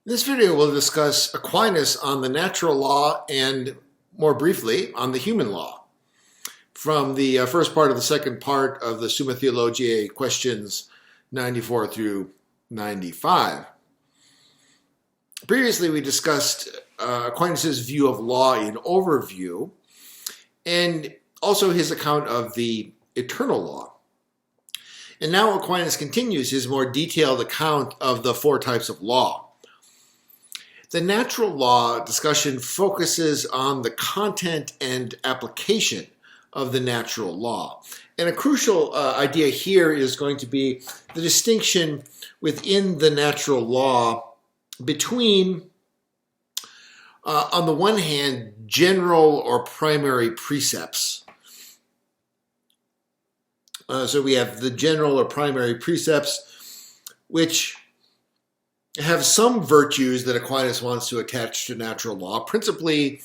In this video, we'll discuss Aquinas on the natural law and, more briefly, on the human law. From the first part of the second part of the Summa Theologiae, questions 94 through 95. Previously, we discussed Aquinas' view of law in overview, and also his account of the eternal law. And now Aquinas continues his more detailed account of the four types of law. The natural law discussion focuses on the content and application of the natural law. And a crucial idea here is going to be the distinction within the natural law between, on the one hand, general or primary precepts. So we have the general or primary precepts, which have some virtues that Aquinas wants to attach to natural law, principally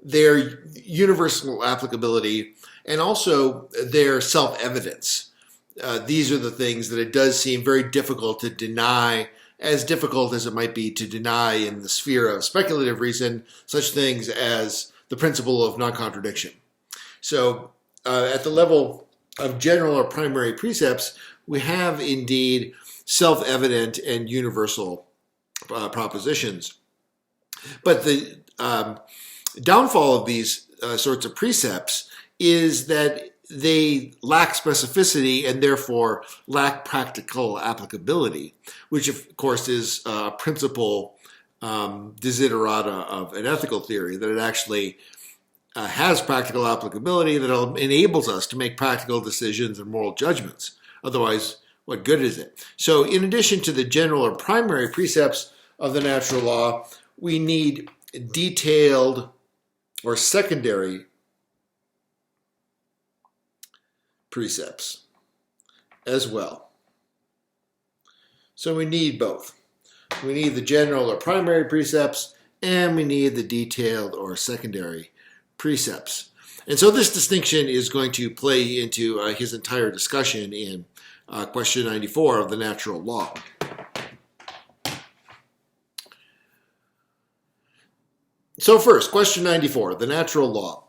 their universal applicability and also their self-evidence. These are the things that it does seem very difficult to deny, as difficult as it might be to deny in the sphere of speculative reason, such things as the principle of non-contradiction. So at the level of general or primary precepts, we have indeed self-evident and universal propositions. But the downfall of these sorts of precepts is that they lack specificity and therefore lack practical applicability, which of course is a principal desiderata of an ethical theory, that it actually has practical applicability that enables us to make practical decisions and moral judgments. Otherwise, what good is it? So in addition to the general or primary precepts of the natural law, we need detailed or secondary precepts as well. So we need both. We need the general or primary precepts, and we need the detailed or secondary precepts. And so this distinction is going to play into his entire discussion in question 94 of the natural law. So first, question 94, the natural law.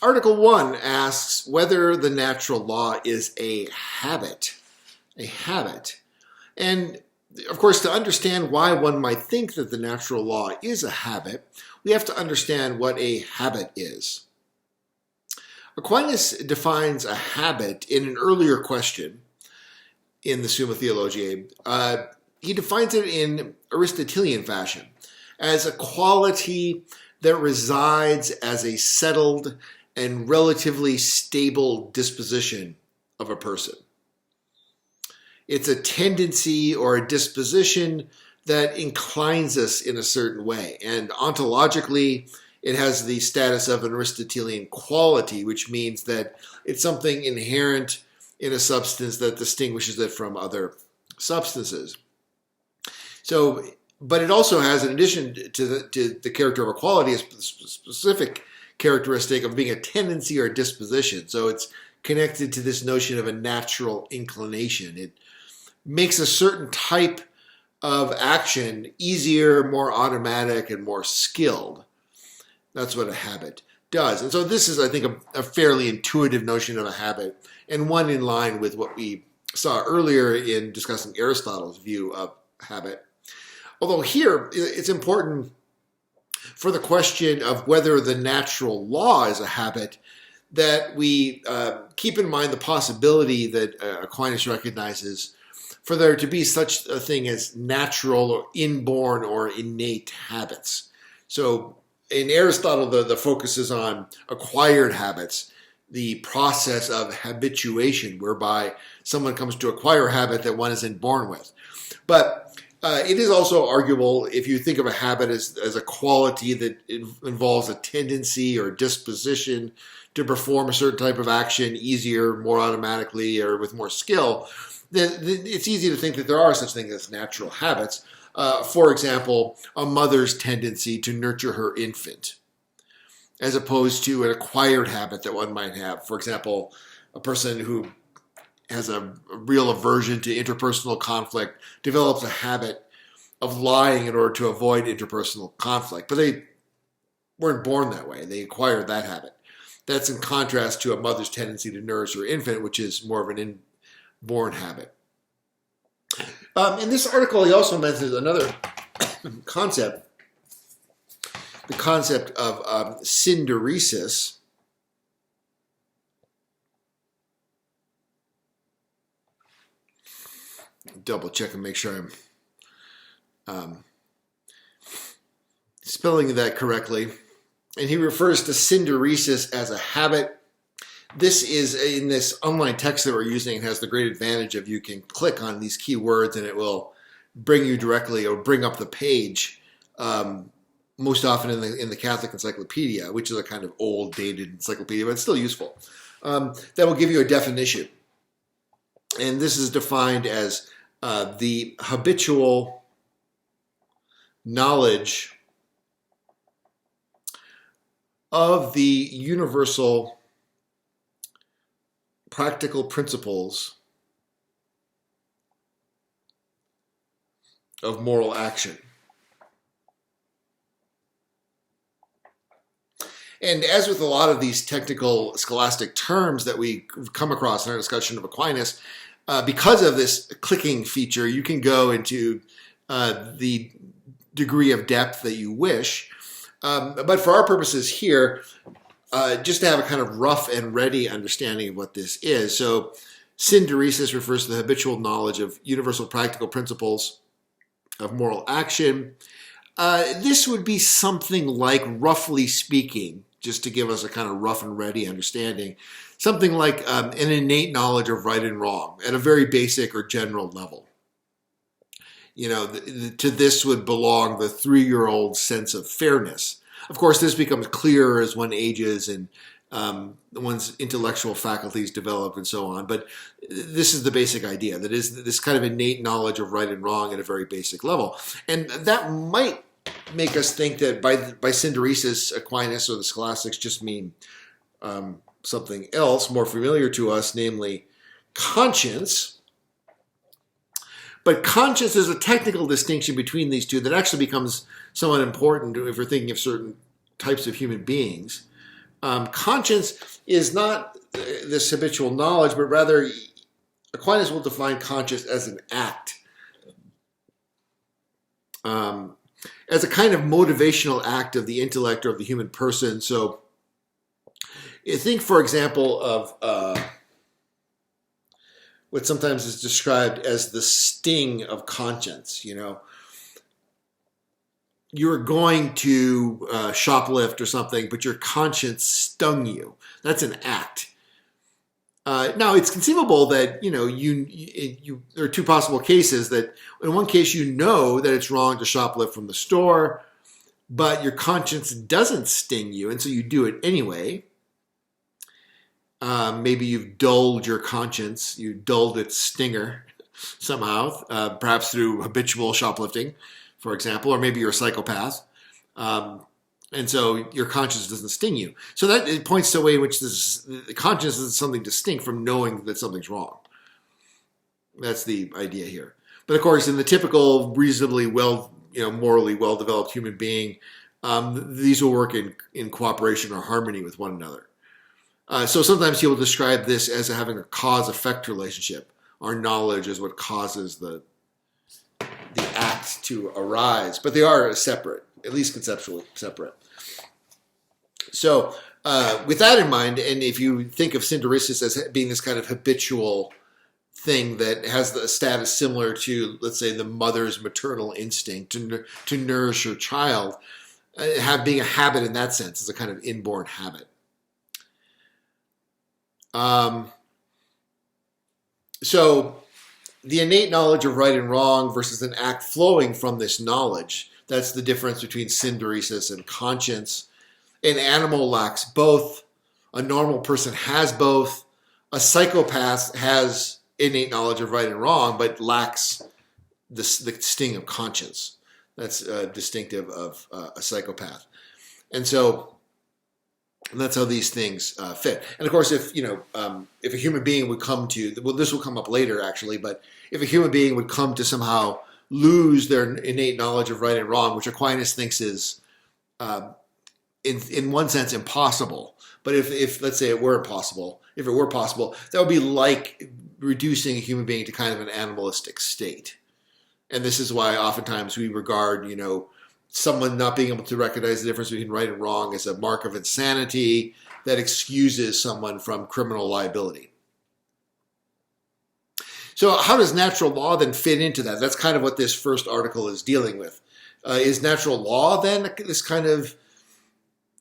Article 1 asks whether the natural law is a habit. A habit. And of course, to understand why one might think that the natural law is a habit, we have to understand what a habit is. Aquinas defines a habit in an earlier question in the Summa Theologiae. He defines it in Aristotelian fashion as a quality that resides as a settled and relatively stable disposition of a person. It's a tendency or a disposition that inclines us in a certain way, and ontologically, it has the status of an Aristotelian quality, which means that it's something inherent in a substance that distinguishes it from other substances. So, but it also has, in addition to the character of a quality, a specific characteristic of being a tendency or a disposition. So it's connected to this notion of a natural inclination. It makes a certain type of action easier, more automatic, and more skilled. That's what a habit does. And so this is, I think, a fairly intuitive notion of a habit, and one in line with what we saw earlier in discussing Aristotle's view of habit. Although here, it's important for the question of whether the natural law is a habit that we keep in mind the possibility that Aquinas recognizes for there to be such a thing as natural or inborn or innate habits. So in Aristotle, the focus is on acquired habits, the process of habituation, whereby someone comes to acquire a habit that one isn't born with. But it is also arguable, if you think of a habit as a quality that involves a tendency or disposition to perform a certain type of action easier, more automatically, or with more skill, then it's easy to think that there are such things as natural habits. For example, a mother's tendency to nurture her infant, as opposed to an acquired habit that one might have. For example, a person who has a real aversion to interpersonal conflict develops a habit lying in order to avoid interpersonal conflict. But they weren't born that way. They acquired that habit. That's in contrast to a mother's tendency to nourish her infant, which is more of an inborn habit. In this article, he also mentions another concept, the concept of synderesis. Double check and make sure I'm spelling that correctly. And he refers to synderesis as a habit. This is in this online text that we're using. It has the great advantage of you can click on these keywords and it will bring you directly or bring up the page. Most often in the Catholic Encyclopedia, which is a kind of old, dated encyclopedia, but it's still useful. That will give you a definition. And this is defined as the habitual knowledge of the universal practical principles of moral action. And as with a lot of these technical scholastic terms that we come across in our discussion of Aquinas, because of this clicking feature, you can go into the degree of depth that you wish. But for our purposes here, just to have a kind of rough and ready understanding of what this is. So synderesis refers to the habitual knowledge of universal practical principles of moral action. This would be something like, roughly speaking, just to give us a kind of rough and ready understanding, something like an innate knowledge of right and wrong at a very basic or general level. You know, to this would belong the 3-year-old sense of fairness. Of course, this becomes clearer as one ages and one's intellectual faculties develop and so on. But this is the basic idea, that is this kind of innate knowledge of right and wrong at a very basic level. And that might make us think that by synderesis, Aquinas or the scholastics just mean something else more familiar to us, namely conscience. But conscience is a technical distinction between these two that actually becomes somewhat important if we're thinking of certain types of human beings. Conscience is not this habitual knowledge, but rather Aquinas will define conscience as an act, as a kind of motivational act of the intellect or of the human person. So you think, for example, of what sometimes is described as the sting of conscience. You know, you're going to shoplift or something, but your conscience stung you. That's an act. Now, it's conceivable that, you know, there are two possible cases. That in one case, you know that it's wrong to shoplift from the store, but your conscience doesn't sting you, and so you do it anyway. Maybe you've dulled your conscience, you dulled its stinger somehow, perhaps through habitual shoplifting, for example, or maybe you're a psychopath, and so your conscience doesn't sting you. So that it points to a way in which the conscience is something distinct from knowing that something's wrong. That's the idea here. But of course, in the typical, reasonably well, morally well-developed human being, these will work in cooperation or harmony with one another. So sometimes he will describe this as having a cause-effect relationship. Our knowledge is what causes the act to arise, but they are separate, at least conceptually separate. So with that in mind, and if you think of synderesis as being this kind of habitual thing that has the status similar to, let's say, the mother's maternal instinct to nourish her child, being a habit in that sense is a kind of inborn habit. So the innate knowledge of right and wrong versus an act flowing from this knowledge, that's the difference between synderesis and conscience. An animal lacks both. A normal person has both. A psychopath has innate knowledge of right and wrong, but lacks the sting of conscience. That's distinctive of a psychopath. And so that's how these things fit. And of course, if a human being would come to, well, this will come up later actually, but if a human being would come to somehow lose their innate knowledge of right and wrong, which Aquinas thinks is, in one sense, impossible. But if let's say it were impossible, if it were possible, that would be like reducing a human being to kind of an animalistic state. And this is why oftentimes we regard, someone not being able to recognize the difference between right and wrong as a mark of insanity that excuses someone from criminal liability. So how does natural law then fit into that? That's kind of what this first article is dealing with. Is natural law then this kind of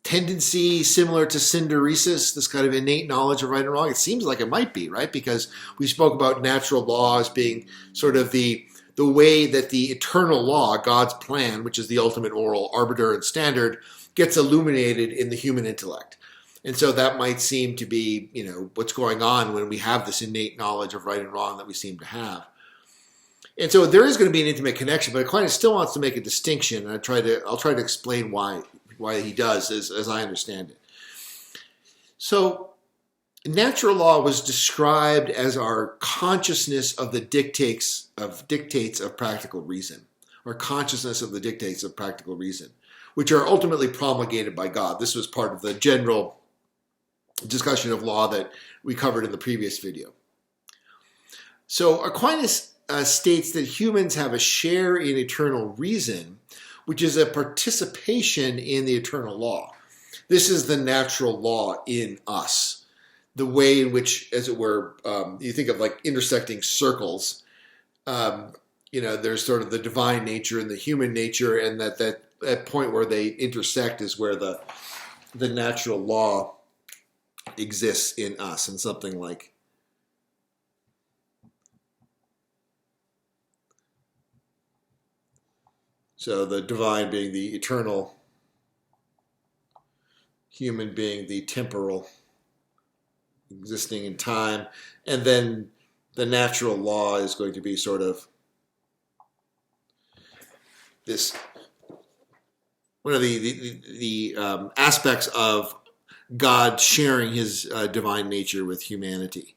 tendency similar to synderesis, this kind of innate knowledge of right and wrong? It seems like it might be, right? Because we spoke about natural law as being sort of the way that the eternal law, God's plan, which is the ultimate moral arbiter and standard, gets illuminated in the human intellect. And so that might seem to be, what's going on when we have this innate knowledge of right and wrong that we seem to have. And so there is going to be an intimate connection, but Aquinas still wants to make a distinction, and I'll try to explain why he does, as I understand it. So natural law was described as our consciousness of the dictates of practical reason, or consciousness of the dictates of practical reason, which are ultimately promulgated by God. This was part of the general discussion of law that we covered in the previous video. So Aquinas states that humans have a share in eternal reason, which is a participation in the eternal law. This is the natural law in us. The way in which, as it were, you think of like intersecting circles. There's sort of the divine nature and the human nature, and that point where they intersect is where the natural law exists in us, and something like so the divine being the eternal, human being the temporal, existing in time, and then the natural law is going to be sort of this one of the aspects of God sharing his divine nature with humanity,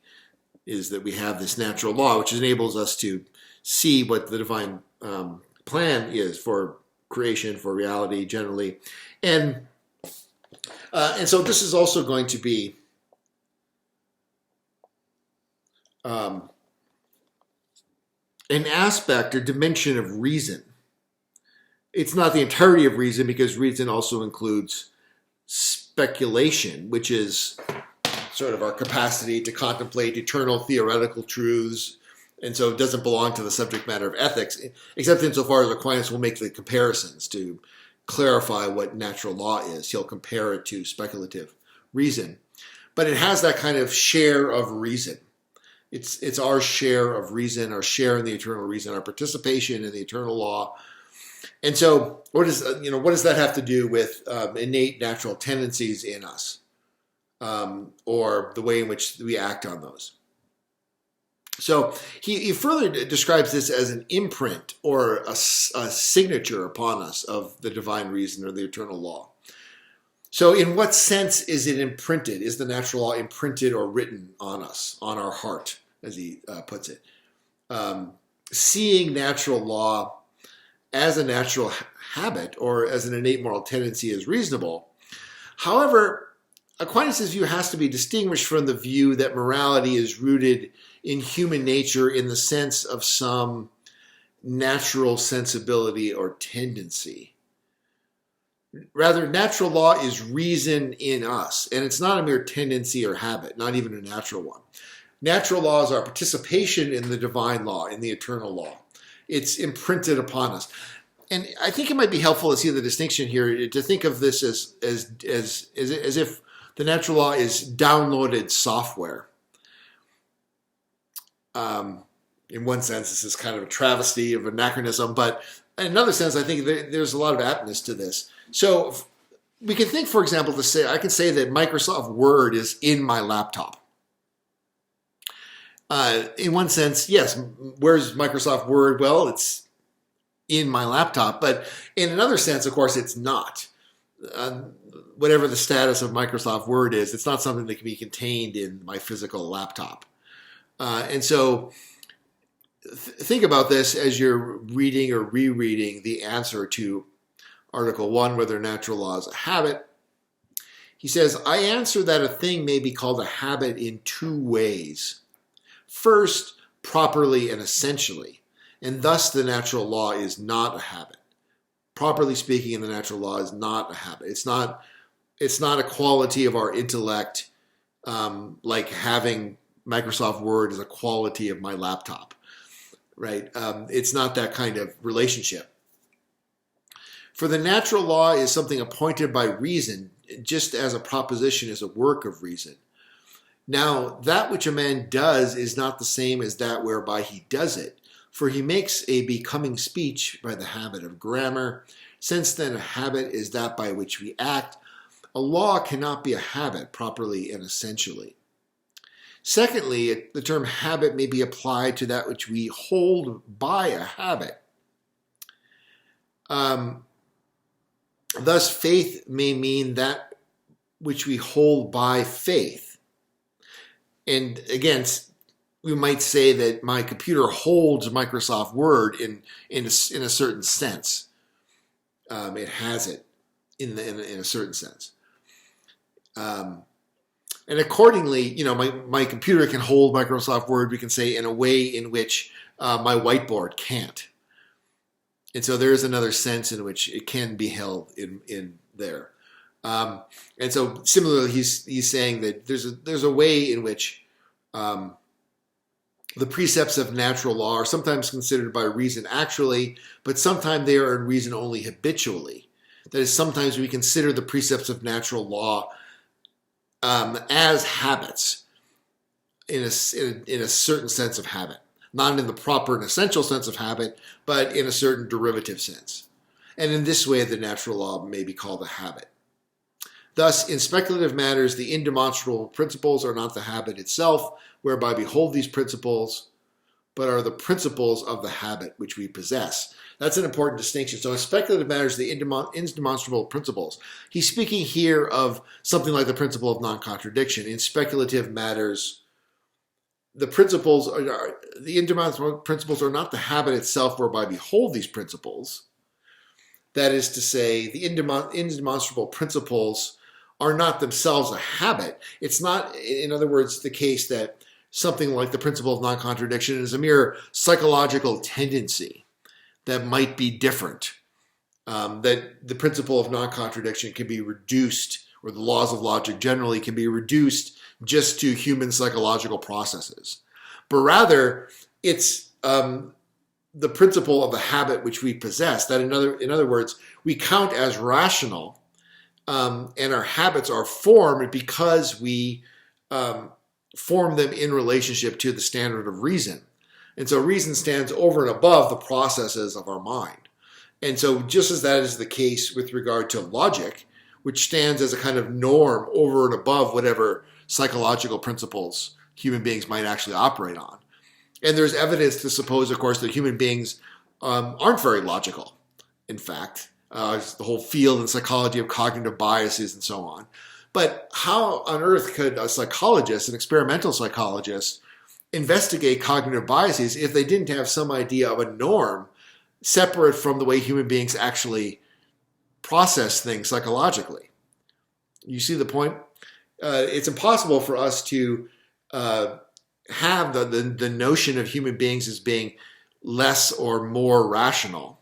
is that we have this natural law, which enables us to see what the divine plan is for creation, for reality generally. And so this is also going to be an aspect or dimension of reason. It's not the entirety of reason, because reason also includes speculation, which is sort of our capacity to contemplate eternal theoretical truths. And so it doesn't belong to the subject matter of ethics, except insofar as Aquinas will make the comparisons to clarify what natural law is. He'll compare it to speculative reason. But it has that kind of share of reason. It's our share of reason, our share in the eternal reason, our participation in the eternal law. And so what does that have to do with innate natural tendencies in us, or the way in which we act on those? So he further describes this as an imprint or a signature upon us of the divine reason or the eternal law. So in what sense is it imprinted? Is the natural law imprinted or written on us, on our heart, as he puts it? Seeing natural law as a natural habit or as an innate moral tendency is reasonable. However, Aquinas' view has to be distinguished from the view that morality is rooted in human nature in the sense of some natural sensibility or tendency. Rather, natural law is reason in us, and it's not a mere tendency or habit, not even a natural one. Natural law is our participation in the divine law, in the eternal law. It's imprinted upon us. And I think it might be helpful to see the distinction here, to think of this as if the natural law is downloaded software. In one sense, this is kind of a travesty of anachronism, but in another sense, I think there's a lot of aptness to this. So we can think, for example, I can say that Microsoft Word is in my laptop. In one sense, yes, where's Microsoft Word? Well, it's in my laptop, but in another sense, of course, it's not. Whatever the status of Microsoft Word is, it's not something that can be contained in my physical laptop. And so think about this as you're reading or rereading the answer to Article 1, whether natural law is a habit. He says, I answer that a thing may be called a habit in two ways. First, properly and essentially, and thus the natural law is not a habit. Properly speaking, the natural law is not a habit. It's not a quality of our intellect, like having Microsoft Word is a quality of my laptop, right? It's not that kind of relationship. For the natural law is something appointed by reason, just as a proposition is a work of reason. Now, that which a man does is not the same as that whereby he does it, for he makes a becoming speech by the habit of grammar. Since then a habit is that by which we act, a law cannot be a habit properly and essentially. Secondly, the term habit may be applied to that which we hold by a habit. Thus, faith may mean that which we hold by faith. And again, we might say that my computer holds Microsoft Word in a certain sense. It has it in a certain sense. And accordingly, my computer can hold Microsoft Word, we can say, in a way in which my whiteboard can't. And so there is another sense in which it can be held in there. And so similarly, he's saying that there's a way in which the precepts of natural law are sometimes considered by reason actually, but sometimes they are in reason only habitually. That is, sometimes we consider the precepts of natural law as habits in a certain sense of habit. Not in the proper and essential sense of habit, but in a certain derivative sense. And in this way, the natural law may be called a habit. Thus, in speculative matters, the indemonstrable principles are not the habit itself, whereby we hold these principles, but are the principles of the habit which we possess. That's an important distinction. So in speculative matters, the indemonstrable principles. He's speaking here of something like the principle of non-contradiction. In speculative matters, the indemonstrable principles are not the habit itself whereby we hold these principles. That is to say, the indemonstrable principles are not themselves a habit. It's not, in other words, the case that something like the principle of non-contradiction is a mere psychological tendency that might be different. That the principle of non-contradiction can be reduced, or the laws of logic generally can be reduced just to human psychological processes. But rather, it's the principle of the habit which we possess, that in other words, we count as rational, and our habits are formed because we form them in relationship to the standard of reason. And so reason stands over and above the processes of our mind. And so just as that is the case with regard to logic, which stands as a kind of norm over and above whatever psychological principles human beings might actually operate on. And there's evidence to suppose, of course, that human beings aren't very logical, in fact. The whole field and psychology of cognitive biases and so on. But how on earth could a psychologist, an experimental psychologist, investigate cognitive biases if they didn't have some idea of a norm separate from the way human beings actually process things psychologically? You see the point? It's impossible for us to have the notion of human beings as being less or more rational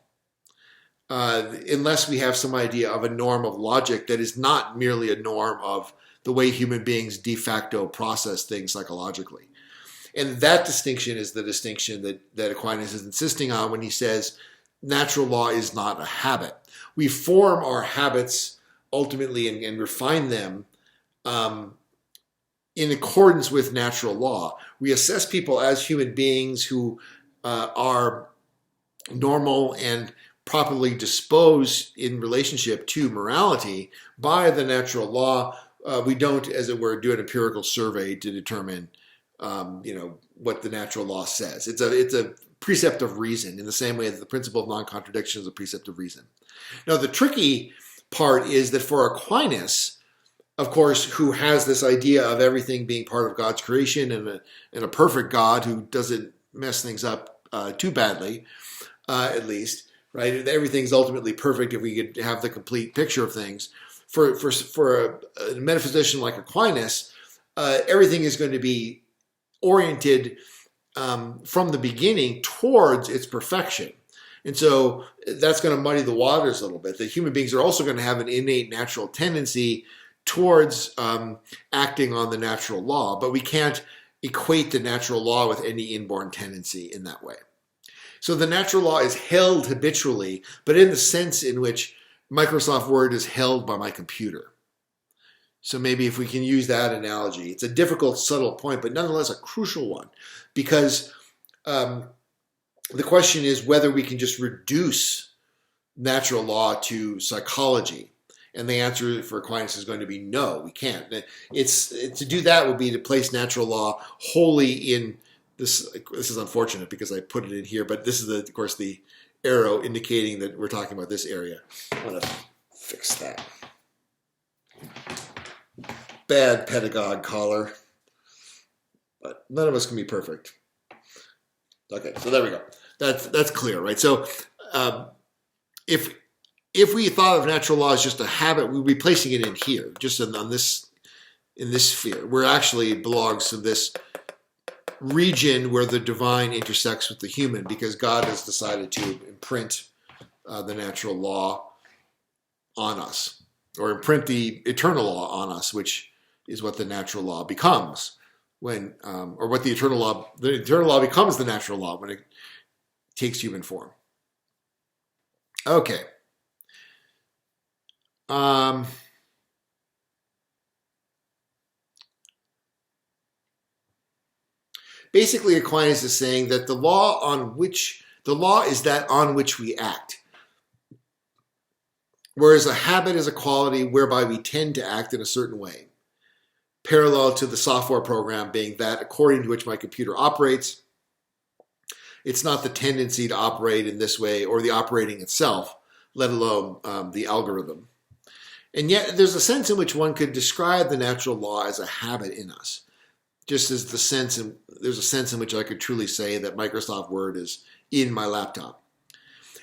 unless we have some idea of a norm of logic that is not merely a norm of the way human beings de facto process things psychologically. And that distinction is the distinction that Aquinas is insisting on when he says natural law is not a habit. We form our habits ultimately and refine them in accordance with natural law. We assess people as human beings who are normal and properly disposed in relationship to morality by the natural law. We don't, as it were, do an empirical survey to determine, what the natural law says. It's a precept of reason in the same way that the principle of non-contradiction is a precept of reason. Now, the tricky part is that for Aquinas, of course, who has this idea of everything being part of God's creation and a perfect God who doesn't mess things up too badly, at least, right? Everything's ultimately perfect if we could have the complete picture of things. For a metaphysician like Aquinas, everything is going to be oriented from the beginning towards its perfection. And so that's going to muddy the waters a little bit. That human beings are also going to have an innate natural tendency towards acting on the natural law, but we can't equate the natural law with any inborn tendency in that way. So the natural law is held habitually, but in the sense in which Microsoft Word is held by my computer. So maybe if we can use that analogy, it's a difficult, subtle point, but nonetheless a crucial one, because the question is whether we can just reduce natural law to psychology. And the answer for Aquinas is going to be no, we can't. To do that would be to place natural law wholly in this. This is unfortunate because I put it in here, but this is, of course, the arrow indicating that we're talking about this area. I'm going to fix that. Bad pedagogue collar. But none of us can be perfect. Okay, so there we go. That's clear, right? So if we thought of natural law as just a habit, we'd be placing it in here, just in this sphere, where actually it belongs to this region where the divine intersects with the human, because God has decided to imprint the natural law on us, or imprint the eternal law on us, which is what the natural law becomes when, or what the eternal law becomes the natural law when it takes human form. Okay. Basically, Aquinas is saying that the law is that on which we act, whereas a habit is a quality whereby we tend to act in a certain way, parallel to the software program being that according to which my computer operates. It's not the tendency to operate in this way or the operating itself, let alone the algorithm. And yet there's a sense in which one could describe the natural law as a habit in us. Just as there's a sense in which I could truly say that Microsoft Word is in my laptop.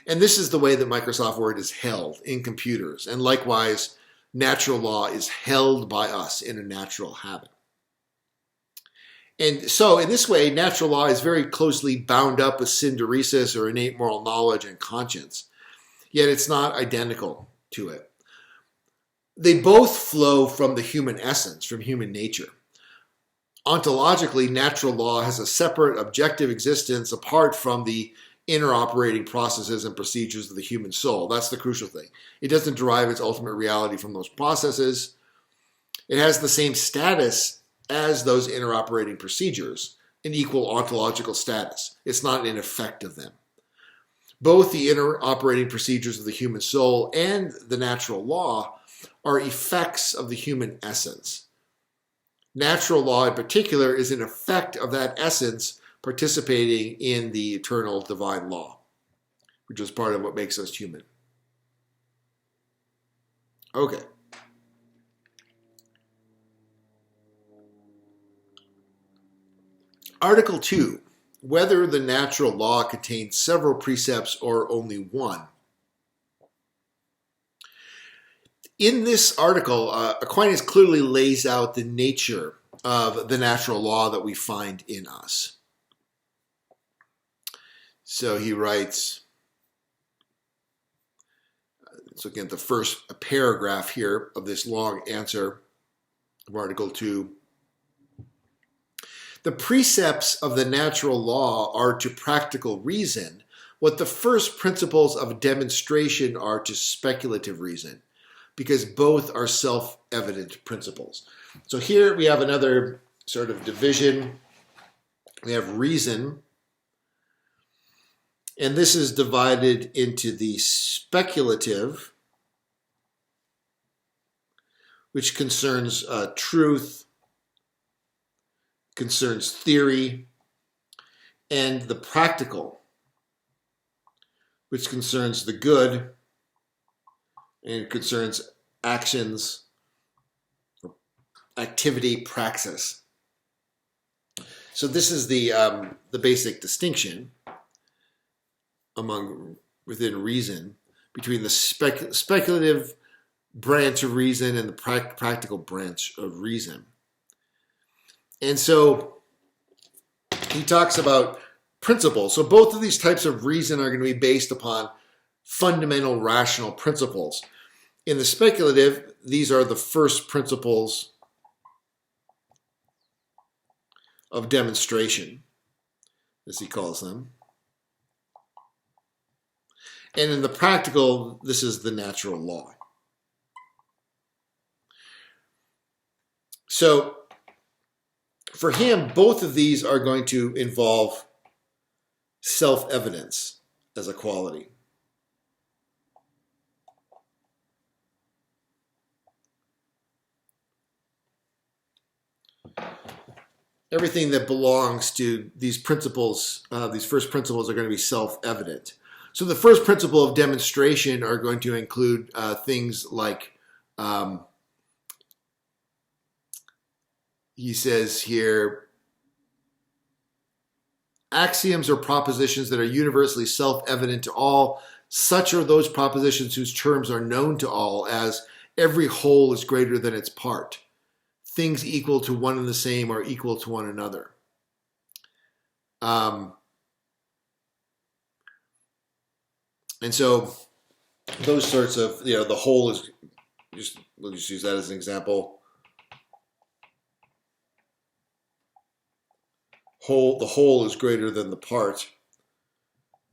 And this is the way that Microsoft Word is held in computers. And likewise, natural law is held by us in a natural habit. And so in this way, natural law is very closely bound up with synderesis, or innate moral knowledge, and conscience. Yet it's not identical to it. They both flow from the human essence, from human nature. Ontologically, natural law has a separate objective existence apart from the inner operating processes and procedures of the human soul. That's the crucial thing. It doesn't derive its ultimate reality from those processes. It has the same status as those inner operating procedures, an equal ontological status. It's not an effect of them. Both the inner operating procedures of the human soul and the natural law are effects of the human essence. Natural law in particular is an effect of that essence participating in the eternal divine law, which is part of what makes us human. Okay. Article 2, whether the natural law contains several precepts or only one. In this article, Aquinas clearly lays out the nature of the natural law that we find in us. So he writes, let's look at the first paragraph here of this long answer of Article 2. The precepts of the natural law are to practical reason what the first principles of demonstration are to speculative reason, because both are self-evident principles. So here we have another sort of division. We have reason, and this is divided into the speculative, which concerns truth, concerns theory, and the practical, which concerns the good and concerns actions, activity, praxis. So this is the basic distinction. within reason between the speculative branch of reason and the practical branch of reason. And so he talks about principles. So both of these types of reason are going to be based upon fundamental rational principles. In the speculative, these are the first principles of demonstration, as he calls them. And in the practical, this is the natural law. So for him, both of these are going to involve self-evidence as a quality. Everything that belongs to these principles, these first principles, are going to be self-evident. So the first principle of demonstration are going to include things like, he says here, axioms or propositions that are universally self-evident to all. Such are those propositions whose terms are known to all, as every whole is greater than its part. Things equal to one and the same are equal to one another. And so those sorts of, the whole is, we'll just use that as an example. The whole is greater than the part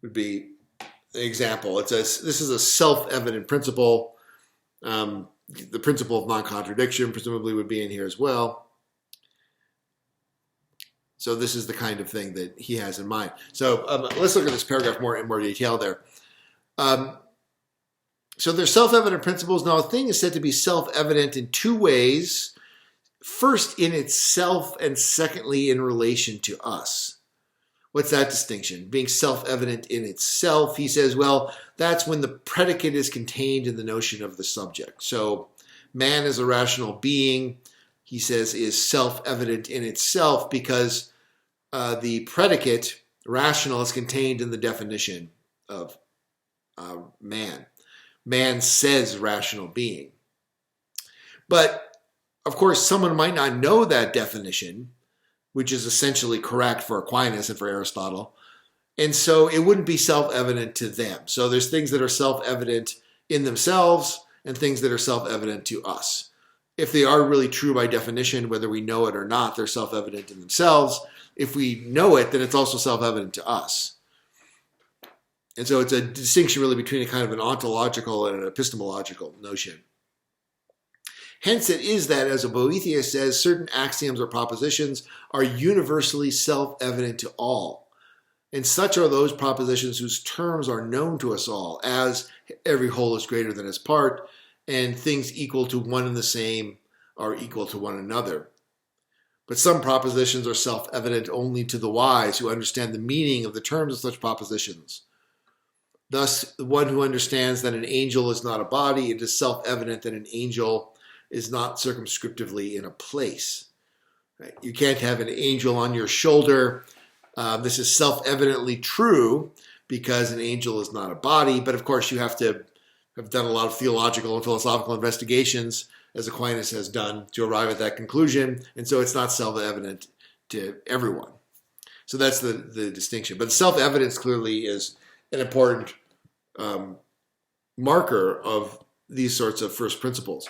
would be an example. This is a self-evident principle. The principle of non-contradiction presumably would be in here as well. So this is the kind of thing that he has in mind. So let's look at this paragraph in more detail there. So there's self-evident principles. Now, a thing is said to be self-evident in two ways. First, in itself, and secondly, in relation to us. What's that distinction? Being self-evident in itself, he says, well, that's when the predicate is contained in the notion of the subject. So man as a rational being, he says, is self-evident in itself because the predicate, rational, is contained in the definition of man. Man says rational being. But of course, someone might not know that definition, which is essentially correct for Aquinas and for Aristotle. And so it wouldn't be self-evident to them. So there's things that are self-evident in themselves and things that are self-evident to us. If they are really true by definition, whether we know it or not, they're self-evident in themselves. If we know it, then it's also self-evident to us. And so it's a distinction really between a kind of an ontological and an epistemological notion. Hence it is that, as Boethius says, certain axioms or propositions are universally self-evident to all. And such are those propositions whose terms are known to us all, as every whole is greater than its part, and things equal to one and the same are equal to one another. But some propositions are self-evident only to the wise who understand the meaning of the terms of such propositions. Thus, the one who understands that an angel is not a body, it is self-evident that an angel is not circumscriptively in a place. Right? You can't have an angel on your shoulder. This is self-evidently true because an angel is not a body, but of course you have to have done a lot of theological and philosophical investigations, as Aquinas has done, to arrive at that conclusion, and so it's not self-evident to everyone. So that's the distinction. But self-evidence clearly is an important marker of these sorts of first principles.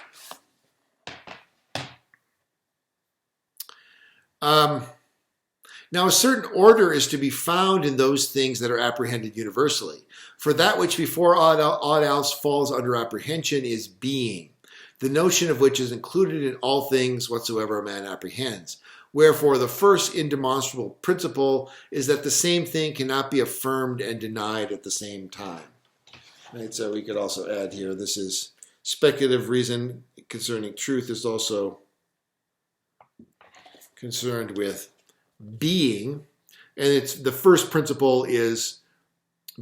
Now, a certain order is to be found in those things that are apprehended universally. For that which before aught else falls under apprehension is being, the notion of which is included in all things whatsoever a man apprehends. Wherefore, the first indemonstrable principle is that the same thing cannot be affirmed and denied at the same time. Right, so we could also add here, this is speculative reason concerning truth is also concerned with being, and it's the first principle is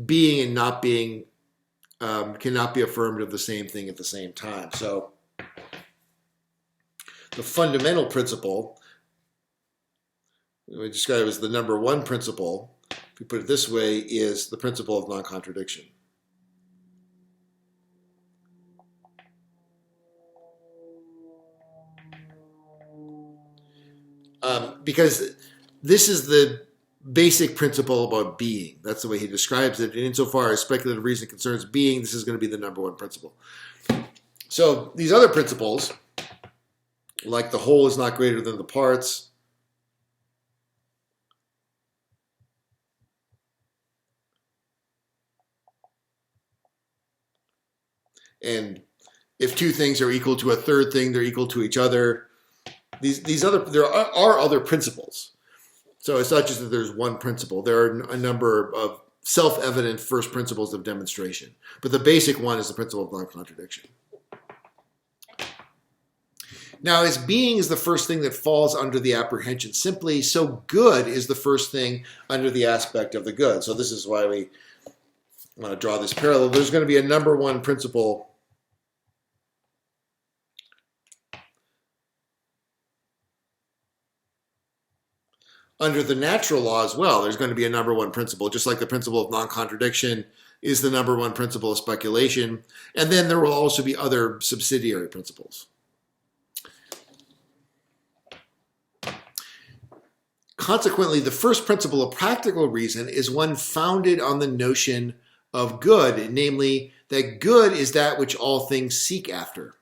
being and not being cannot be affirmed of the same thing at the same time. So the fundamental principle we describe as the number one principle if we put it this way, is the principle of non-contradiction. Because this is the basic principle about being. That's the way he describes it. And insofar as speculative reason concerns being, this is going to be the number one principle. So these other principles, like the whole is not greater than the parts, and if two things are equal to a third thing, they're equal to each other. There are other principles. So it's not just that there's one principle. There are a number of self-evident first principles of demonstration. But the basic one is the principle of non-contradiction. Now, as being is the first thing that falls under the apprehension simply, so good is the first thing under the aspect of the good. So this is why we want to draw this parallel. There's going to be a number one principle under the natural law as well. There's going to be a number one principle, just like the principle of non-contradiction is the number one principle of speculation. And then there will also be other subsidiary principles. Consequently, the first principle of practical reason is one founded on the notion of good, namely that good is that which all things seek after.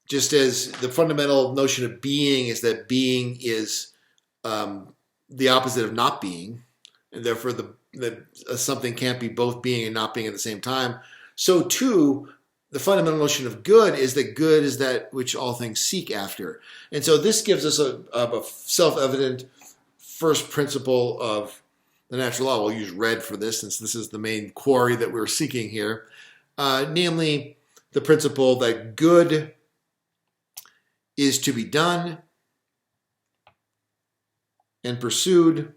Just as the fundamental notion of being is that being is the opposite of not being, and therefore something can't be both being and not being at the same time, so too the fundamental notion of good is that which all things seek after. And so this gives us a self-evident first principle of the natural law. We'll use red for this since this is the main quarry that we're seeking here, namely the principle that good is to be done and pursued,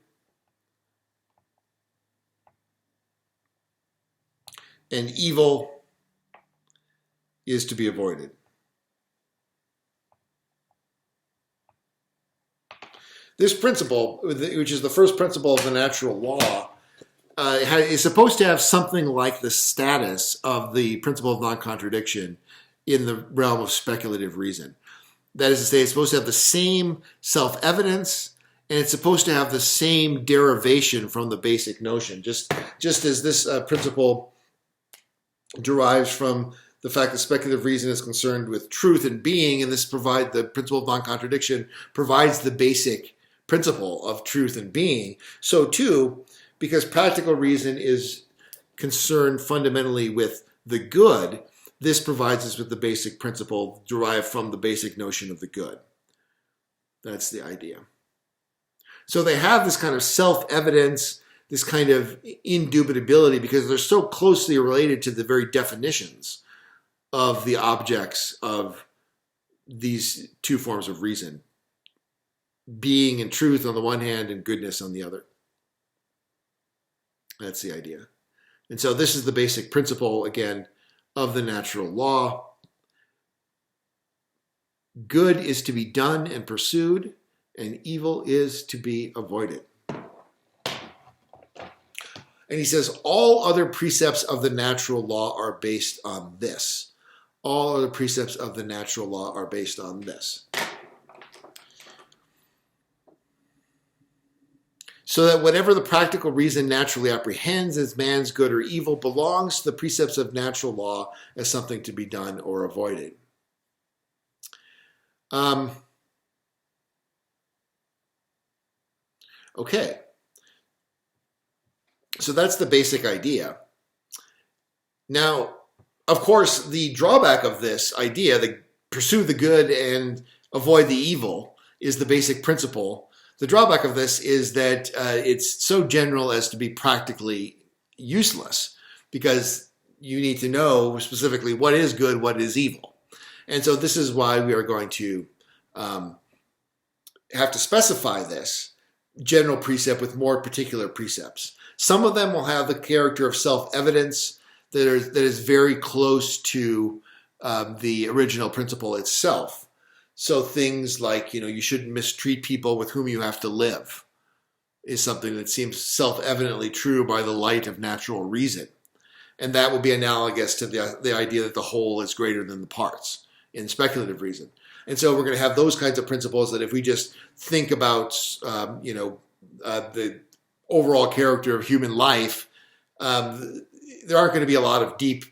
and evil is to be avoided. This principle, which is the first principle of the natural law, is supposed to have something like the status of the principle of non-contradiction in the realm of speculative reason. That is to say, it's supposed to have the same self-evidence, and it's supposed to have the same derivation from the basic notion. Just as this principle derives from the fact that speculative reason is concerned with truth and being, and the principle of non-contradiction provides the basic principle of truth and being. So too, because practical reason is concerned fundamentally with the good, this provides us with the basic principle derived from the basic notion of the good. That's the idea. So they have this kind of self-evidence, this kind of indubitability, because they're so closely related to the very definitions of the objects of these two forms of reason. Being and truth on the one hand and goodness on the other. That's the idea. And so this is the basic principle, again, of the natural law. Good is to be done and pursued, and evil is to be avoided. And he says all other precepts of the natural law are based on this. All other precepts of the natural law are based on this. So that whatever the practical reason naturally apprehends as man's good or evil belongs to the precepts of natural law as something to be done or avoided. Okay. So that's the basic idea. Now, of course, the drawback of this idea, the pursue the good and avoid the evil, is the basic principle. The drawback of this is that it's so general as to be practically useless, because you need to know specifically what is good, what is evil. And so this is why we are going to have to specify this general precept with more particular precepts. Some of them will have the character of self-evidence that is very close to the original principle itself. So things like, you shouldn't mistreat people with whom you have to live. is something that seems self-evidently true by the light of natural reason. And that would be analogous to the idea that the whole is greater than the parts in speculative reason. And so we're going to have those kinds of principles that if we just think about, the overall character of human life, there aren't going to be a lot of deep,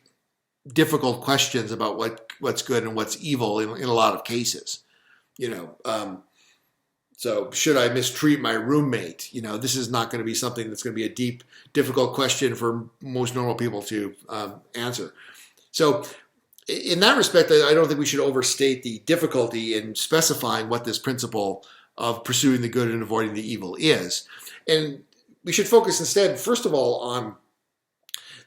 difficult questions about what's good and what's evil in a lot of cases. So should I mistreat my roommate? This is not going to be something that's going to be a deep, difficult question for most normal people to answer. So in that respect, I don't think we should overstate the difficulty in specifying what this principle of pursuing the good and avoiding the evil is. And we should focus instead, first of all, on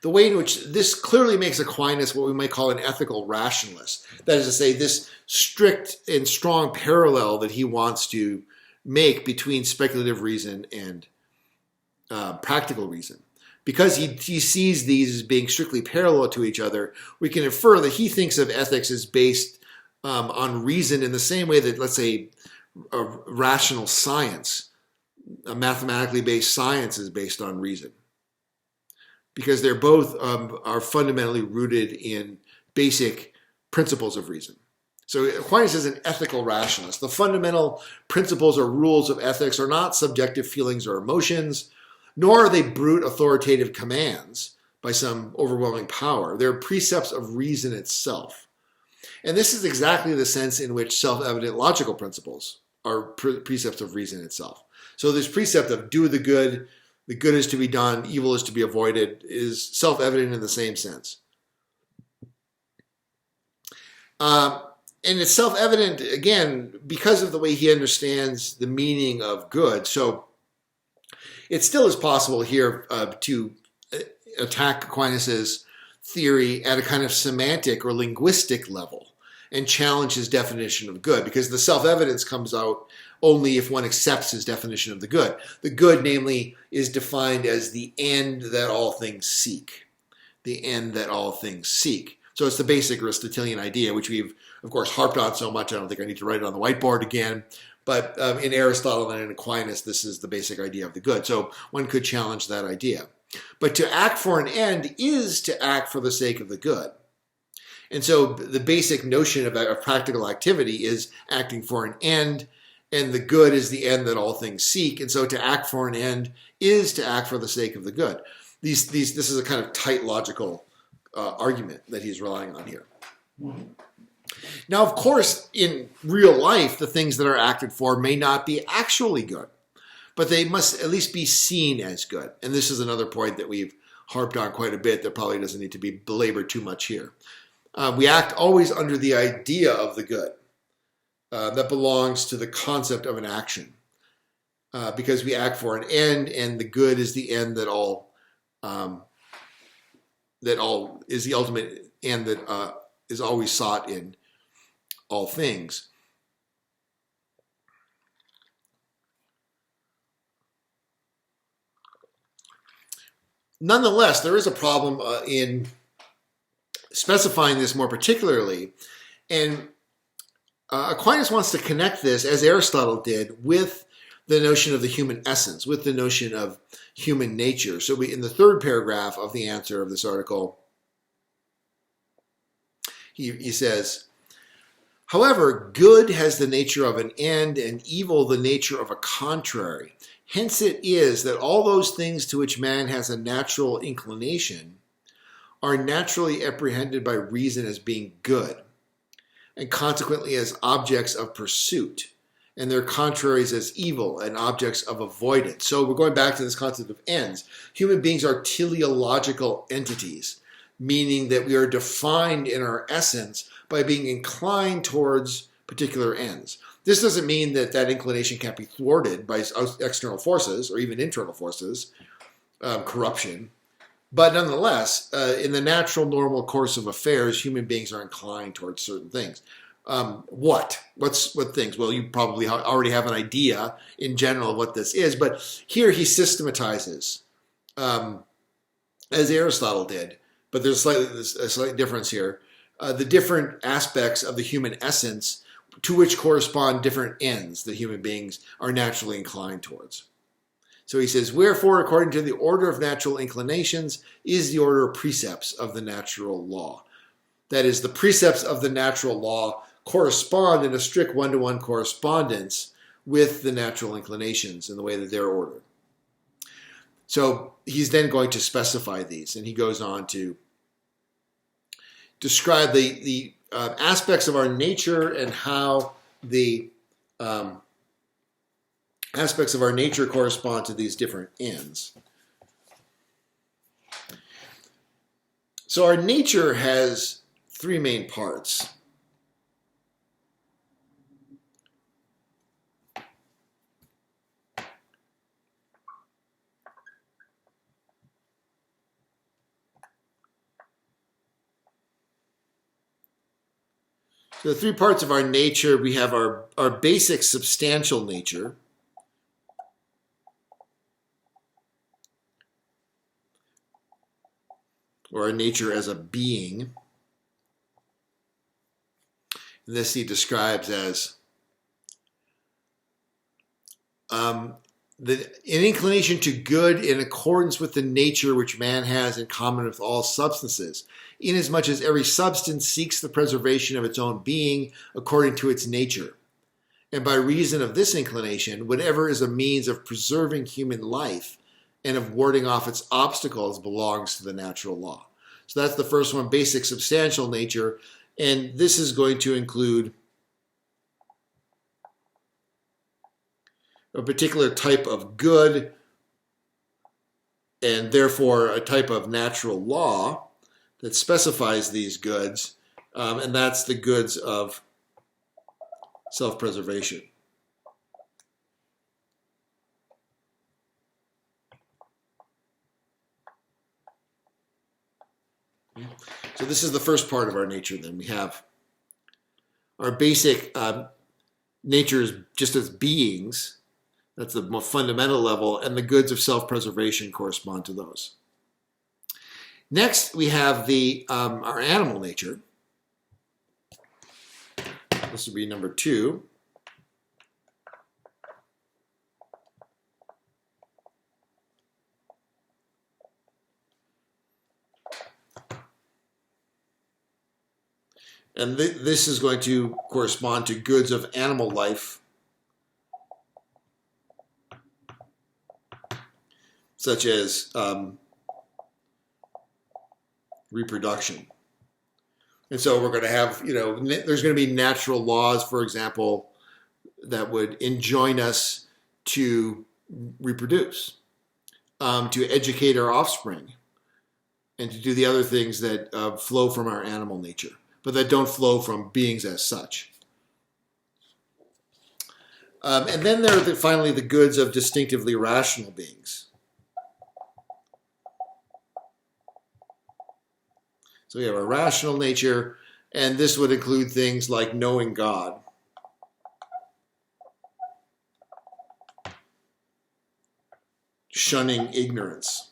the way in which this clearly makes Aquinas what we might call an ethical rationalist. That is to say, this strict and strong parallel that he wants to make between speculative reason and practical reason. Because he sees these as being strictly parallel to each other, we can infer that he thinks of ethics as based on reason in the same way that, let's say, a rational science, a mathematically based science, is based on reason. Because they're both are fundamentally rooted in basic principles of reason. So Aquinas is an ethical rationalist. The fundamental principles or rules of ethics are not subjective feelings or emotions, nor are they brute authoritative commands by some overwhelming power. They're precepts of reason itself. And this is exactly the sense in which self-evident logical principles are precepts of reason itself. So this precept of do the good is to be done, evil is to be avoided, is self-evident in the same sense. And it's self-evident, again, because of the way he understands the meaning of good. So it still is possible here to attack Aquinas' theory at a kind of semantic or linguistic level and challenge his definition of good, because the self-evidence comes out only if one accepts his definition of the good. The good, namely, is defined as the end that all things seek. The end that all things seek. So it's the basic Aristotelian idea, which we've, of course, harped on so much, I don't think I need to write it on the whiteboard again. But in Aristotle and in Aquinas, this is the basic idea of the good. So one could challenge that idea. But to act for an end is to act for the sake of the good. And so the basic notion of a practical activity is acting for an end, and the good is the end that all things seek. And so to act for an end is to act for the sake of the good. This is a kind of tight logical argument that he's relying on here. Now, of course, in real life, the things that are acted for may not be actually good, but they must at least be seen as good. And this is another point that we've harped on quite a bit that probably doesn't need to be belabored too much here. We act always under the idea of the good that belongs to the concept of an action, because we act for an end, and the good is the end that all is the ultimate end that is always sought in all things. Nonetheless, there is a problem in specifying this more particularly, and Aquinas wants to connect this, as Aristotle did, with the notion of the human essence, with the notion of human nature. So in the third paragraph of the answer of this article, he says, however, good has the nature of an end and evil the nature of a contrary. Hence it is that all those things to which man has a natural inclination are naturally apprehended by reason as being good, and consequently as objects of pursuit, and their contraries as evil and objects of avoidance. So we're going back to this concept of ends. Human beings are teleological entities, meaning that we are defined in our essence by being inclined towards particular ends. This doesn't mean that that inclination can't be thwarted by external forces or even internal forces, corruption. But nonetheless, in the natural, normal course of affairs, human beings are inclined towards certain things. What things? Well, you probably already have an idea in general of what this is, but here he systematizes, as Aristotle did, but there's a slight difference here, the different aspects of the human essence to which correspond different ends that human beings are naturally inclined towards. So he says, wherefore, according to the order of natural inclinations, is the order of precepts of the natural law. That is, the precepts of the natural law correspond in a strict one-to-one correspondence with the natural inclinations in the way that they're ordered. So he's then going to specify these, and he goes on to describe the aspects of our nature and how the aspects of our nature correspond to these different ends. So our nature has three main parts. So the three parts of our nature, we have our basic substantial nature, or our nature as a being. And this he describes as an inclination to good in accordance with the nature which man has in common with all substances, inasmuch as every substance seeks the preservation of its own being according to its nature. And by reason of this inclination, whatever is a means of preserving human life and of warding off its obstacles belongs to the natural law. So that's the first one, basic substantial nature. And this is going to include a particular type of good and therefore a type of natural law that specifies these goods, and that's the goods of self-preservation. So this is the first part of our nature then. We have our basic natures just as beings. That's the more fundamental level, and the goods of self-preservation correspond to those. Next, we have our animal nature. This would be number 2. And this is going to correspond to goods of animal life, such as reproduction. And so we're going to have, there's going to be natural laws, for example, that would enjoin us to reproduce, to educate our offspring, and to do the other things that flow from our animal nature, but that don't flow from beings as such. And then there are finally the goods of distinctively rational beings. So we have a rational nature, and this would include things like knowing God, shunning ignorance,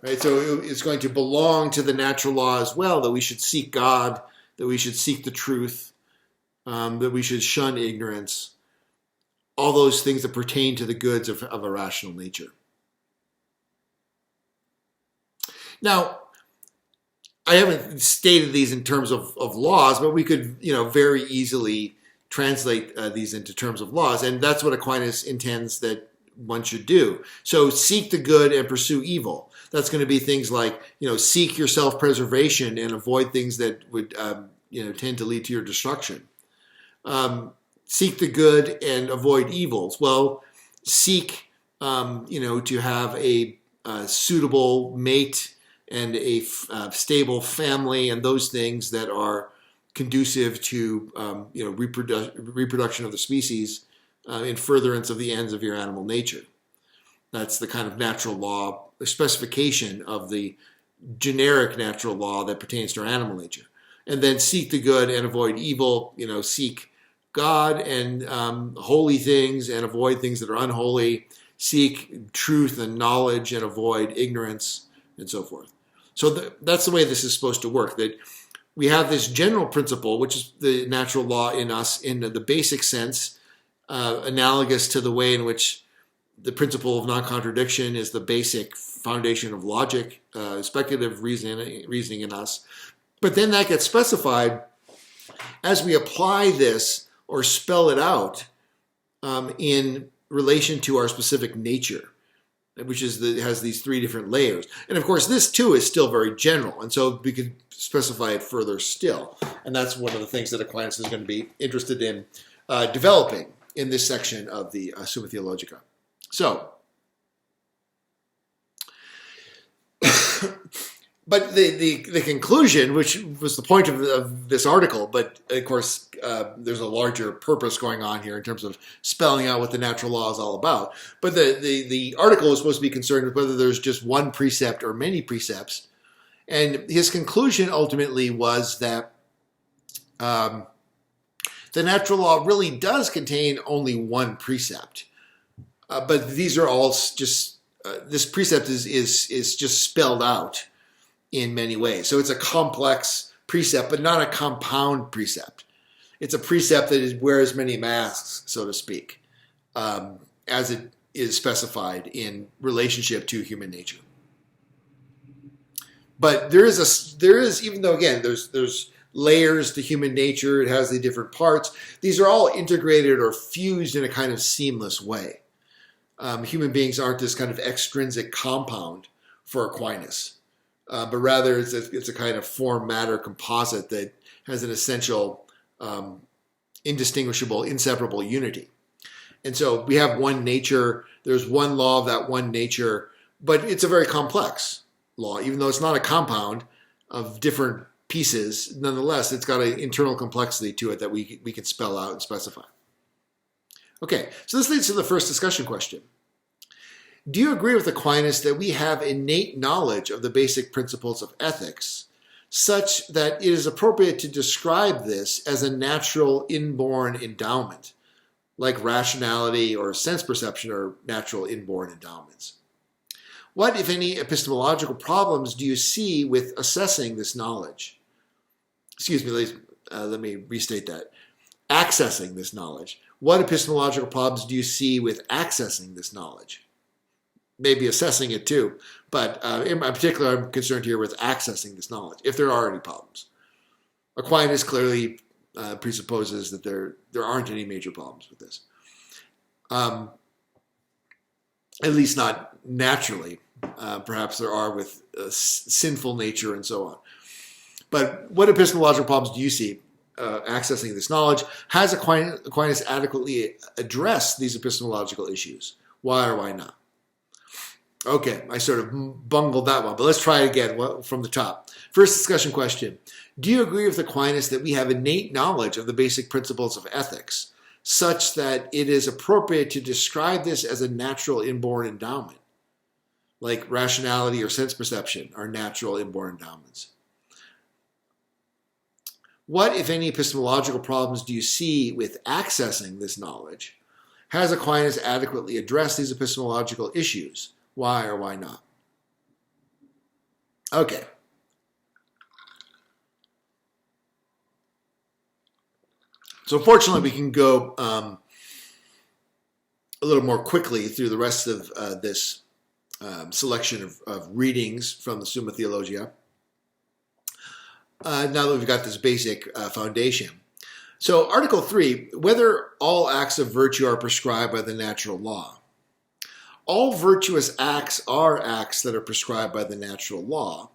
right? So it's going to belong to the natural law as well, that we should seek God, that we should seek the truth, that we should shun ignorance, all those things that pertain to the goods of a rational nature. Now, I haven't stated these in terms of laws, but we could, very easily translate these into terms of laws, and that's what Aquinas intends that one should do. So seek the good and pursue evil. That's going to be things like, seek your self-preservation and avoid things that would, tend to lead to your destruction. Seek the good and avoid evils. Well, seek, to have a suitable mate and a stable family, and those things that are conducive to reproduction of the species in furtherance of the ends of your animal nature. That's the kind of natural law, the specification of the generic natural law that pertains to our animal nature. And then seek the good and avoid evil, seek God and holy things and avoid things that are unholy, seek truth and knowledge and avoid ignorance, and so forth. So that's the way this is supposed to work, that we have this general principle, which is the natural law in us in the basic sense, analogous to the way in which the principle of non-contradiction is the basic foundation of logic, speculative reasoning in us. But then that gets specified as we apply this or spell it out in relation to our specific nature, which has these three different layers. And of course, this too is still very general, and so we could specify it further still. And that's one of the things that Aquinas is going to be interested in developing in this section of the Summa Theologica. So, but the conclusion, which was the point of this article, but of course there's a larger purpose going on here in terms of spelling out what the natural law is all about. But the article is supposed to be concerned with whether there's just one precept or many precepts. And his conclusion ultimately was that the natural law really does contain only one precept. But these are all just, this precept is just spelled out in many ways. So it's a complex precept, but not a compound precept. It's a precept that wears many masks, so to speak, as it is specified in relationship to human nature. But there is, even though again, there's layers to human nature, it has the different parts, these are all integrated or fused in a kind of seamless way. Human beings aren't this kind of extrinsic compound for Aquinas, but rather it's a kind of form-matter composite that has an essential, indistinguishable, inseparable unity. And so we have one nature, there's one law of that one nature, but it's a very complex law. Even though it's not a compound of different pieces, nonetheless, it's got an internal complexity to it that we can spell out and specify. Okay, so this leads to the first discussion question. Do you agree with Aquinas that we have innate knowledge of the basic principles of ethics, such that it is appropriate to describe this as a natural inborn endowment, like rationality or sense perception are natural inborn endowments? What, if any, epistemological problems do you see with assessing this knowledge? Excuse me, ladies, let me restate that. Accessing this knowledge. What epistemological problems do you see with accessing this knowledge? Maybe assessing it too, but in particular, I'm concerned here with accessing this knowledge, if there are any problems. Aquinas clearly presupposes that there aren't any major problems with this. At least not naturally. Perhaps there are with sinful nature and so on. But what epistemological problems do you see accessing this knowledge? Has Aquinas adequately addressed these epistemological issues? Why or why not? Okay, I sort of bungled that one, but let's try it again from the top. First discussion question. Do you agree with Aquinas that we have innate knowledge of the basic principles of ethics, such that it is appropriate to describe this as a natural inborn endowment, like rationality or sense perception are natural inborn endowments? What, if any, epistemological problems do you see with accessing this knowledge? Has Aquinas adequately addressed these epistemological issues? Why or why not? Okay. So fortunately, we can go a little more quickly through the rest of this selection of readings from the Summa Theologia. Now that we've got this basic foundation. So Article 3, whether all acts of virtue are prescribed by the natural law. All virtuous acts are acts that are prescribed by the natural law.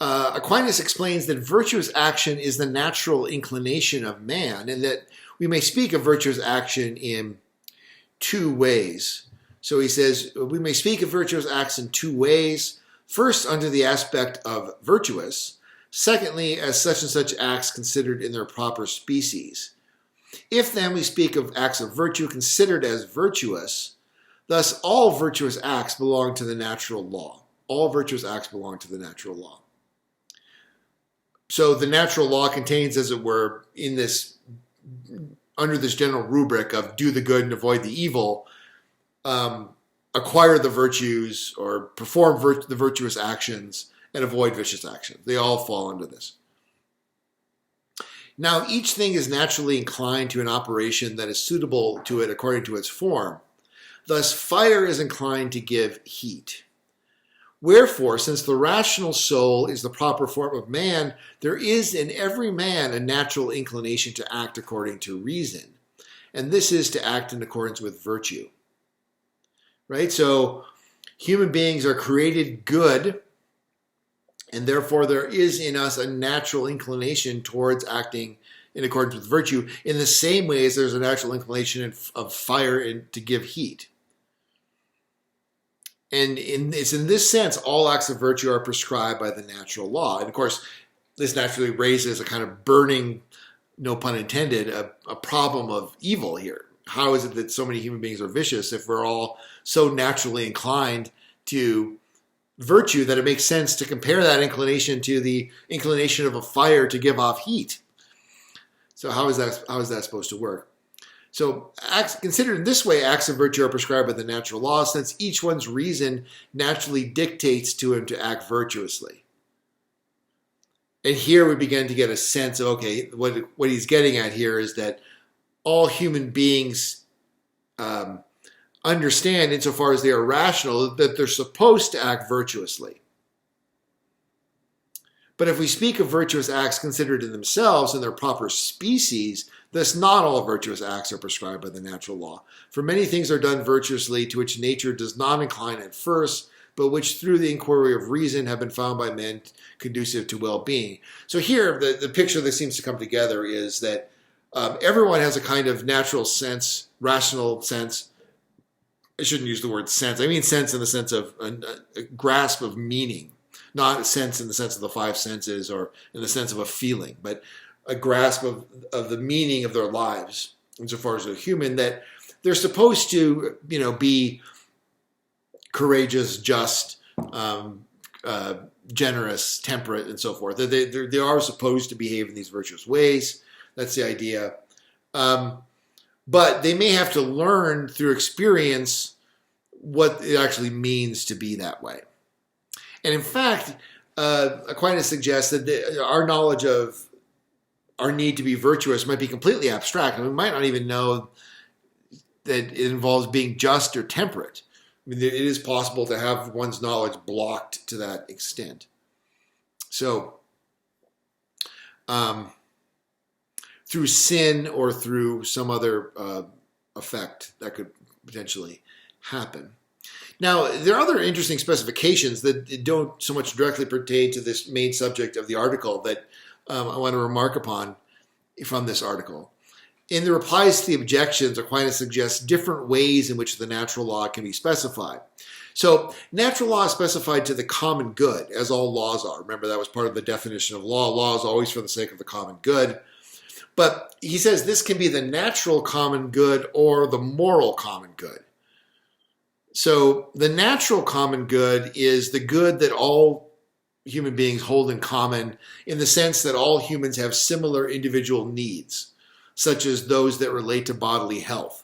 Aquinas explains that virtuous action is the natural inclination of man, and that we may speak of virtuous action in two ways. So he says, we may speak of virtuous acts in two ways. First, under the aspect of virtuous. Secondly, as such and such acts considered in their proper species. If then we speak of acts of virtue considered as virtuous, thus all virtuous acts belong to the natural law. All virtuous acts belong to the natural law. So the natural law contains, as it were, under this general rubric of do the good and avoid the evil, acquire the virtues or perform the virtuous actions and avoid vicious actions. They all fall under this. Now, each thing is naturally inclined to an operation that is suitable to it according to its form. Thus, fire is inclined to give heat. Wherefore, since the rational soul is the proper form of man, there is in every man a natural inclination to act according to reason. And this is to act in accordance with virtue. Right? So, human beings are created good, and therefore there is in us a natural inclination towards acting in accordance with virtue, in the same way as there's a natural inclination of fire to give heat. And it's in this sense, all acts of virtue are prescribed by the natural law. And of course, this naturally raises a kind of burning, no pun intended, a problem of evil here. How is it that so many human beings are vicious if we're all so naturally inclined to virtue that it makes sense to compare that inclination to the inclination of a fire to give off heat? So how is that supposed to work? So considered in this way, acts of virtue are prescribed by the natural law, since each one's reason naturally dictates to him to act virtuously. And here we begin to get a sense of, okay, what he's getting at here is that all human beings understand, insofar as they are rational, that they're supposed to act virtuously. But if we speak of virtuous acts considered in themselves in their proper species, thus not all virtuous acts are prescribed by the natural law. For many things are done virtuously to which nature does not incline at first, but which through the inquiry of reason have been found by men conducive to well-being. So here, the picture that seems to come together is that everyone has a kind of natural sense, rational sense. I shouldn't use the word sense. I mean sense in the sense of a grasp of meaning. Not a sense in the sense of the five senses or in the sense of a feeling, but a grasp of the meaning of their lives, insofar as they're human, that they're supposed to, be courageous, just, generous, temperate, and so forth. They are supposed to behave in these virtuous ways. That's the idea. But they may have to learn through experience what it actually means to be that way. And in fact, Aquinas suggests that our knowledge of our need to be virtuous might be completely abstract, and we might not even know that it involves being just or temperate. I mean, it is possible to have one's knowledge blocked to that extent. So, through sin or through some other effect that could potentially happen. Now, there are other interesting specifications that don't so much directly pertain to this main subject of the article that I want to remark upon from this article. In the replies to the objections, Aquinas suggests different ways in which the natural law can be specified. So, natural law is specified to the common good, as all laws are. Remember, that was part of the definition of law. Law is always for the sake of the common good. But he says this can be the natural common good or the moral common good. So the natural common good is the good that all human beings hold in common in the sense that all humans have similar individual needs, such as those that relate to bodily health.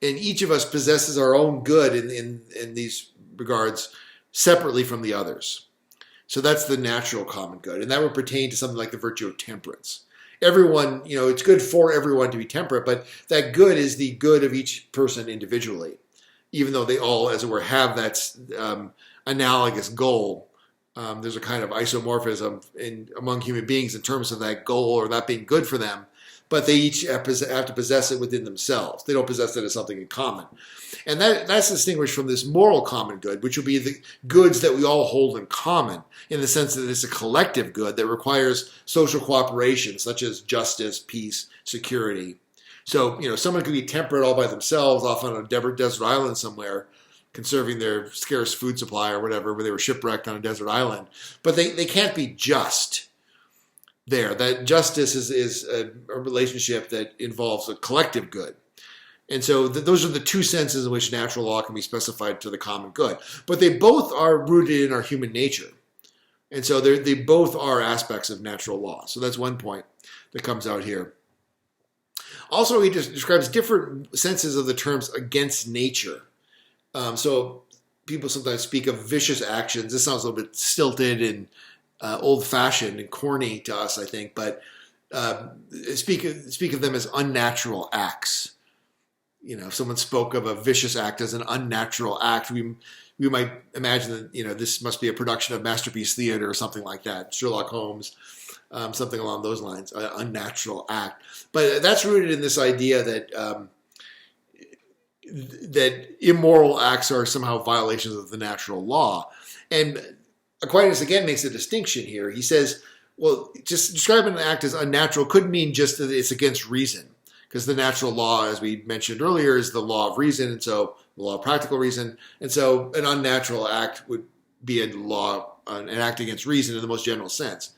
And each of us possesses our own good in these regards separately from the others. So that's the natural common good. And that would pertain to something like the virtue of temperance. Everyone, it's good for everyone to be temperate, but that good is the good of each person individually. Even though they all, as it were, have that analogous goal, there's a kind of isomorphism among human beings in terms of that goal or that being good for them, but they each have to possess it within themselves. They don't possess it as something in common. And that's distinguished from this moral common good, which will be the goods that we all hold in common, in the sense that it's a collective good that requires social cooperation, such as justice, peace, security. So, someone could be temperate all by themselves off on a desert island somewhere, conserving their scarce food supply or whatever, where they were shipwrecked on a desert island. But they can't be just there. That justice is a relationship that involves a collective good. And so those are the two senses in which natural law can be specified to the common good. But they both are rooted in our human nature. And so they both are aspects of natural law. So that's one point that comes out here. Also, he just describes different senses of the terms against nature. So people sometimes speak of vicious actions. This sounds a little bit stilted and old-fashioned and corny to us, I think. But speak of them as unnatural acts. If someone spoke of a vicious act as an unnatural act, we might imagine that this must be a production of Masterpiece Theater or something like that, Sherlock Holmes, something along those lines, an unnatural act. But that's rooted in this idea that that immoral acts are somehow violations of the natural law. And Aquinas again makes a distinction here. He says, well, just describing an act as unnatural could mean just that it's against reason, because the natural law, as we mentioned earlier, is the law of reason, and so the law of practical reason. And so an unnatural act would be an act against reason in the most general sense.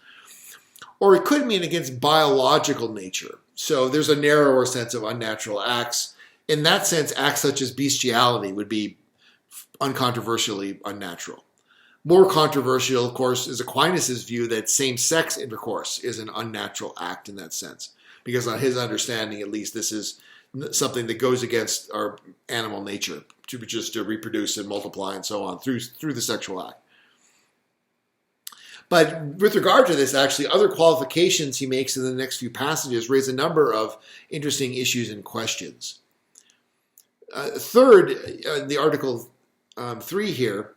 Or it could mean against biological nature. So there's a narrower sense of unnatural acts. In that sense, acts such as bestiality would be uncontroversially unnatural. More controversial, of course, is Aquinas' view that same-sex intercourse is an unnatural act in that sense. Because on his understanding, at least, this is something that goes against our animal nature, to reproduce and multiply and so on through the sexual act. But with regard to this, actually, other qualifications he makes in the next few passages raise a number of interesting issues and questions. Third, the Article 3 here,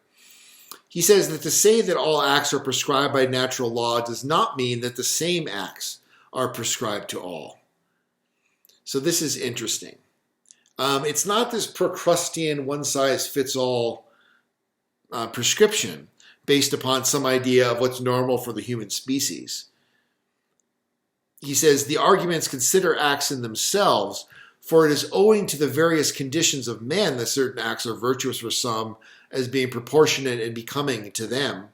he says that to say that all acts are prescribed by natural law does not mean that the same acts are prescribed to all. So this is interesting. It's not this Procrustean one-size-fits-all prescription based upon some idea of what's normal for the human species. He says the arguments consider acts in themselves, for it is owing to the various conditions of men that certain acts are virtuous for some as being proportionate and becoming to them.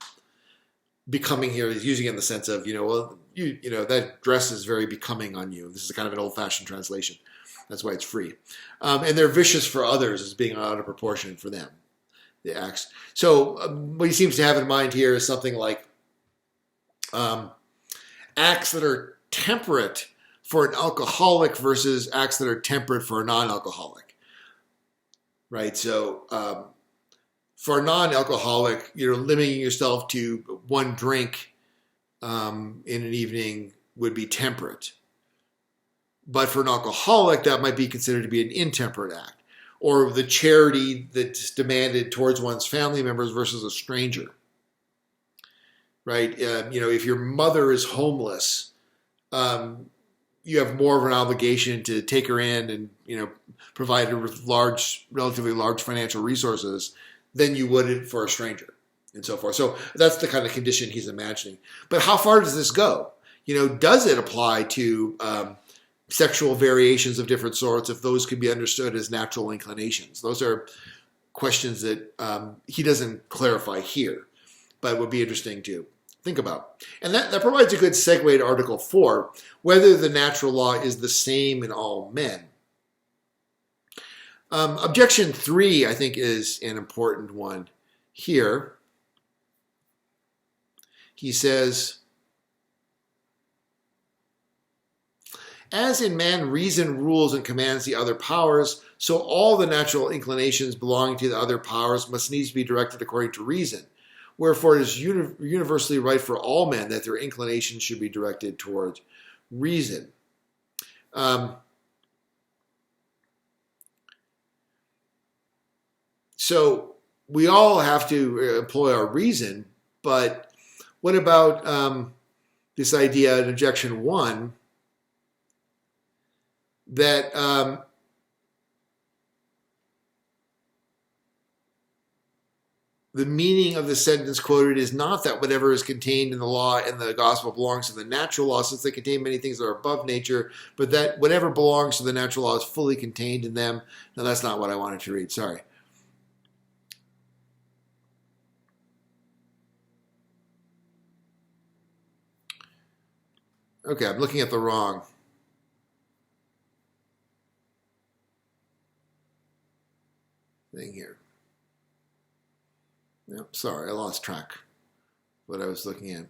Becoming here is using it in the sense of, that dress is very becoming on you. This is kind of an old-fashioned translation. That's why it's free. And they're vicious for others as being out of proportion for them, the acts. So what he seems to have in mind here is something like acts that are temperate for an alcoholic versus acts that are temperate for a non-alcoholic. Right? So for a non-alcoholic, limiting yourself to one drink in an evening would be temperate. But for an alcoholic, that might be considered to be an intemperate act. Or the charity that's demanded towards one's family members versus a stranger. Right? If your mother is homeless, you have more of an obligation to take her in and, provide her with relatively large financial resources than you would for a stranger, and so forth. So that's the kind of condition he's imagining. But how far does this go? Does it apply to sexual variations of different sorts if those can be understood as natural inclinations? Those are questions that he doesn't clarify here, but would be interesting to think about. And that provides a good segue to Article 4, whether the natural law is the same in all men. Objection 3, I think, is an important one here. He says, as in man reason rules and commands the other powers, so all the natural inclinations belonging to the other powers must needs be directed according to reason. Wherefore it is universally right for all men that their inclinations should be directed towards reason. So we all have to employ our reason, but what about this idea in objection 1 that the meaning of the sentence quoted is not that whatever is contained in the law and the gospel belongs to the natural law, since they contain many things that are above nature, but that whatever belongs to the natural law is fully contained in them. Now, that's not what I wanted to read. Sorry. Okay, I'm looking at the wrong thing here. Yep, sorry, I lost track of what I was looking at.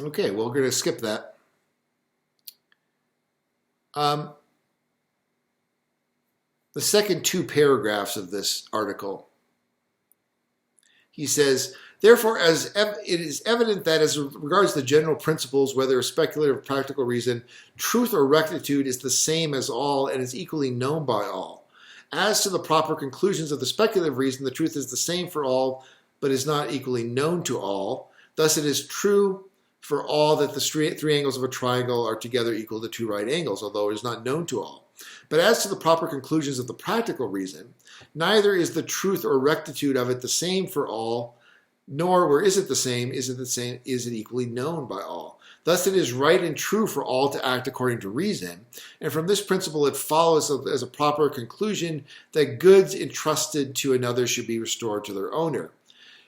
Okay, well, we're going to skip that. The second two paragraphs of this article, he says, therefore, as it is evident that as regards the general principles, whether speculative or practical reason, truth or rectitude is the same as all and is equally known by all. As to the proper conclusions of the speculative reason, the truth is the same for all, but is not equally known to all. Thus it is true for all that the three angles of a triangle are together equal to two right angles, although it is not known to all. But as to the proper conclusions of the practical reason, neither is the truth or rectitude of it the same for all, nor where is it the same, is it equally known by all. Thus it is right and true for all to act according to reason, and from this principle it follows as a proper conclusion that goods entrusted to another should be restored to their owner.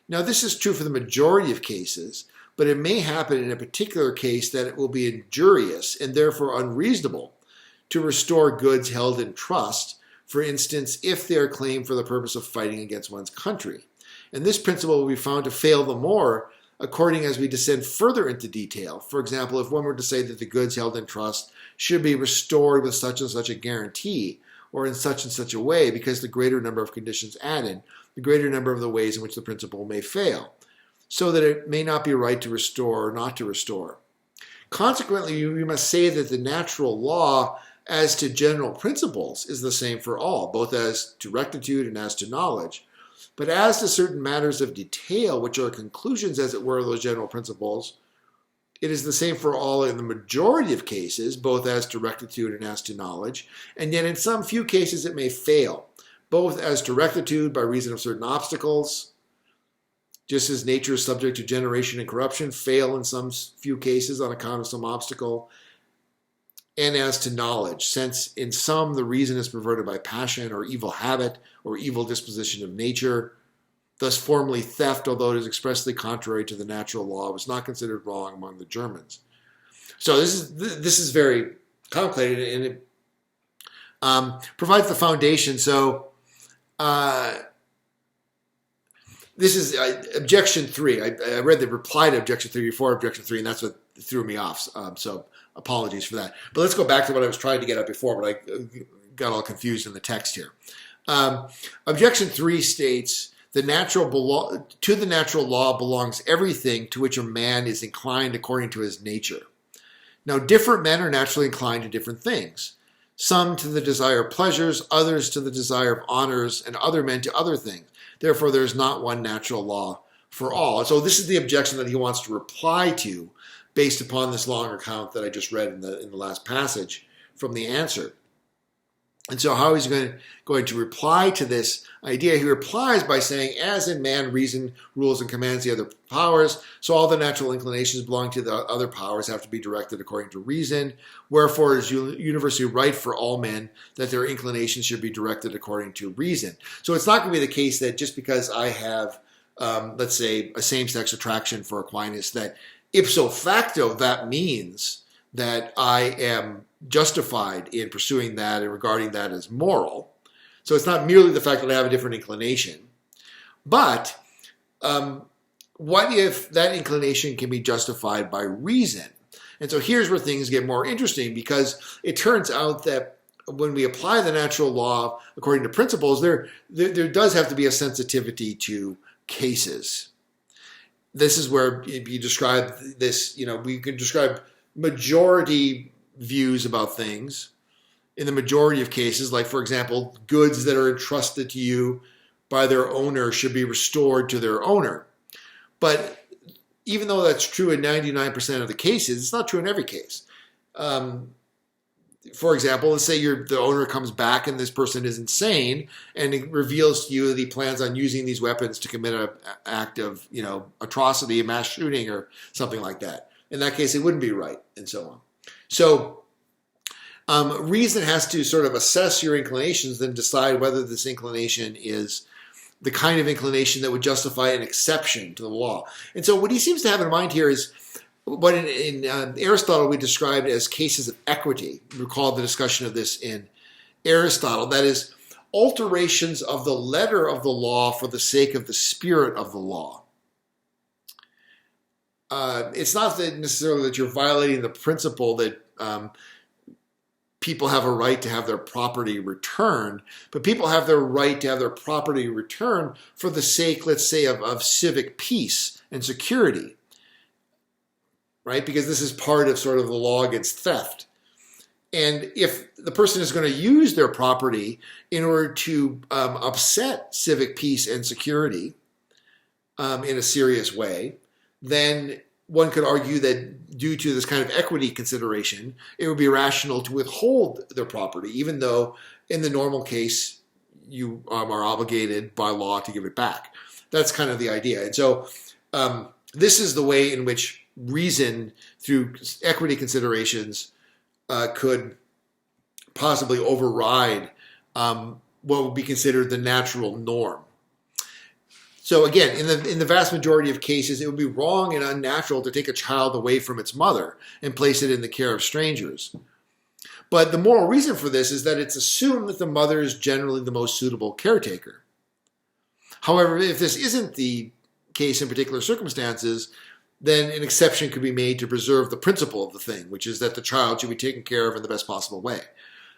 Now this is true for the majority of cases, but it may happen in a particular case that it will be injurious and therefore unreasonable to restore goods held in trust, for instance, if they are claimed for the purpose of fighting against one's country. And this principle will be found to fail the more according as we descend further into detail. For example, if one were to say that the goods held in trust should be restored with such and such a guarantee, or in such and such a way, because the greater number of conditions added, the greater number of the ways in which the principle may fail, so that it may not be right to restore or not to restore. Consequently, we must say that the natural law as to general principles is the same for all, both as to rectitude and as to knowledge. But as to certain matters of detail, which are conclusions, as it were, of those general principles, it is the same for all in the majority of cases, both as to rectitude and as to knowledge, and yet in some few cases it may fail, both as to rectitude by reason of certain obstacles, just as nature is subject to generation and corruption, fail in some few cases on account of some obstacle, and as to knowledge, since in some the reason is perverted by passion or evil habit or evil disposition of nature. Thus formerly theft, although it is expressly contrary to the natural law, was not considered wrong among the Germans. So this is very complicated, and it provides the foundation. So this is objection 3. I read the reply to objection 3 before objection 3, and that's what threw me off. So apologies for that. But let's go back to what I was trying to get at before, but I got all confused in the text here. Objection 3 states, to the natural law belongs everything to which a man is inclined according to his nature. Now, different men are naturally inclined to different things. Some to the desire of pleasures, others to the desire of honors, and other men to other things. Therefore, there is not one natural law for all. And so this is the objection that he wants to reply to based upon this long account that I just read in the last passage from the answer. And so how is he going to reply to this idea? He replies by saying, as in man reason rules and commands the other powers, so all the natural inclinations belonging to the other powers have to be directed according to reason. Wherefore it is universally right for all men that their inclinations should be directed according to reason. So it's not going to be the case that just because I have, let's say, a same-sex attraction for Aquinas, that ipso facto that means that I am justified in pursuing that and regarding that as moral. So it's not merely the fact that I have a different inclination. But what if that inclination can be justified by reason? And so here's where things get more interesting, because it turns out that when we apply the natural law according to principles, there does have to be a sensitivity to cases. This is where you describe this, we could describe majority views about things in the majority of cases, like, for example, goods that are entrusted to you by their owner should be restored to their owner. But even though that's true in 99% of the cases, it's not true in every case. For example, let's say the owner comes back and this person is insane, and it reveals to you that he plans on using these weapons to commit an act of, atrocity, a mass shooting or something like that. In that case, it wouldn't be right, and so on. So reason has to sort of assess your inclinations, then decide whether this inclination is the kind of inclination that would justify an exception to the law. And so what he seems to have in mind here is what in Aristotle we described as cases of equity. Recall the discussion of this in Aristotle. That is, alterations of the letter of the law for the sake of the spirit of the law. it's not that necessarily that you're violating the principle that people have a right to have their property returned, but people have their right to have their property returned for the sake, let's say, of civic peace and security, right? Because this is part of sort of the law against theft. And if the person is going to use their property in order to upset civic peace and security in a serious way, then one could argue that due to this kind of equity consideration, it would be rational to withhold their property, even though in the normal case, you are obligated by law to give it back. That's kind of the idea. And so this is the way in which reason, through equity considerations, could possibly override what would be considered the natural norm. So again, in the vast majority of cases, it would be wrong and unnatural to take a child away from its mother and place it in the care of strangers. But the moral reason for this is that it's assumed that the mother is generally the most suitable caretaker. However, if this isn't the case in particular circumstances, then an exception could be made to preserve the principle of the thing, which is that the child should be taken care of in the best possible way.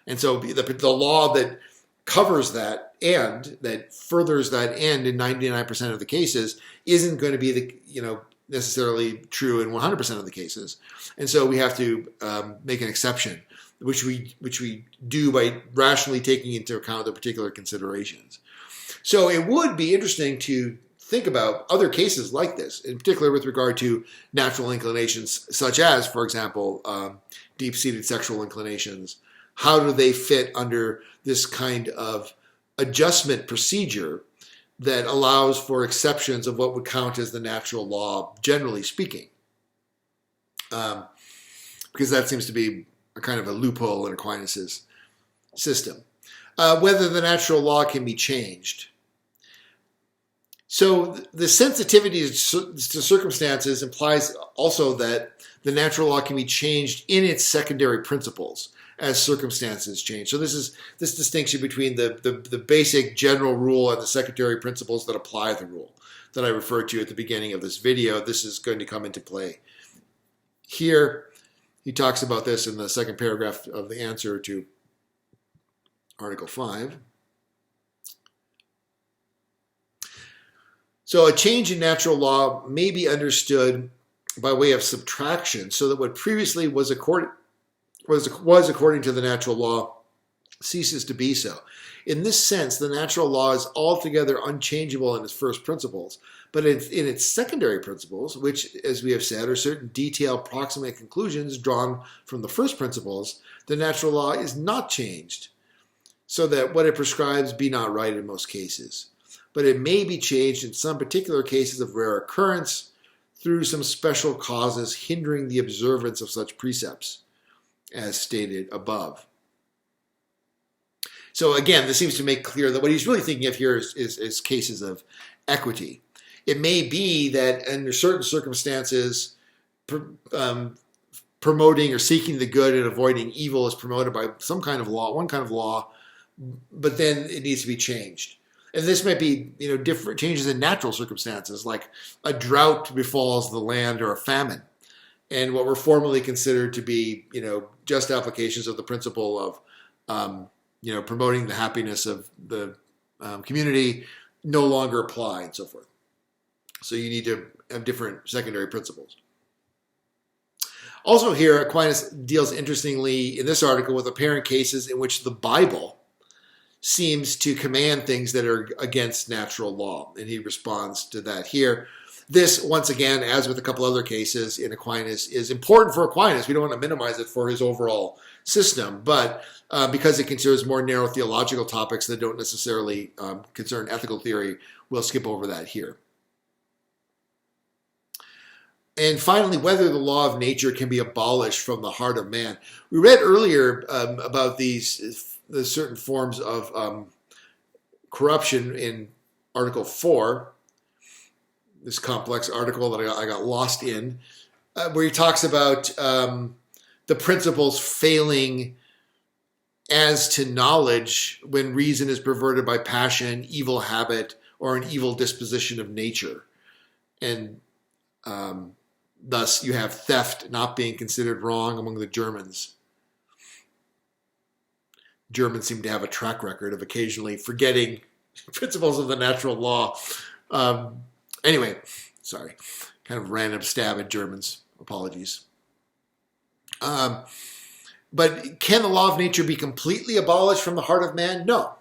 And so the law that covers that and that furthers that end in 99% of the cases isn't going to be necessarily true in 100% of the cases. And so we have to make an exception, which we do by rationally taking into account the particular considerations. So it would be interesting to think about other cases like this, in particular with regard to natural inclinations, such as, for example, deep-seated sexual inclinations. How do they fit under this kind of adjustment procedure that allows for exceptions of what would count as the natural law, generally speaking? Because that seems to be a kind of a loophole in Aquinas' system. Whether the natural law can be changed. So the sensitivity to circumstances implies also that the natural law can be changed in its secondary principles as circumstances change. So this is this distinction between the basic general rule and the secondary principles that apply the rule that I referred to at the beginning of this video. This is going to come into play here. He talks about this in the second paragraph of the answer to Article 5. So a change in natural law may be understood by way of subtraction, so that what previously was according to the natural law ceases to be so. In this sense, the natural law is altogether unchangeable in its first principles, but in its secondary principles, which, as we have said, are certain detailed proximate conclusions drawn from the first principles, the natural law is not changed, so that what it prescribes be not right in most cases. But it may be changed in some particular cases of rare occurrence through some special causes hindering the observance of such precepts, as stated above. So again, this seems to make clear that what he's really thinking of here is cases of equity. It may be that under certain circumstances, promoting or seeking the good and avoiding evil is promoted by some kind of law, one kind of law, but then it needs to be changed. And this might be, different changes in natural circumstances, like a drought befalls the land or a famine. And what were formerly considered to be, just applications of the principle of, promoting the happiness of the community no longer apply and so forth. So you need to have different secondary principles. Also here, Aquinas deals interestingly in this article with apparent cases in which the Bible seems to command things that are against natural law. And he responds to that here. This, once again, as with a couple other cases in Aquinas, is important for Aquinas. We don't want to minimize it for his overall system, but because it considers more narrow theological topics that don't necessarily concern ethical theory, we'll skip over that here. And finally, whether the law of nature can be abolished from the heart of man. We read earlier about the certain forms of corruption in Article 4, this complex article that I got lost in, where he talks about the principles failing as to knowledge when reason is perverted by passion, evil habit, or an evil disposition of nature. And Thus, you have theft not being considered wrong among the Germans. Germans seem to have a track record of occasionally forgetting principles of the natural law. Anyway, sorry. Kind of random stab at Germans. Apologies. But can the law of nature be completely abolished from the heart of man? No.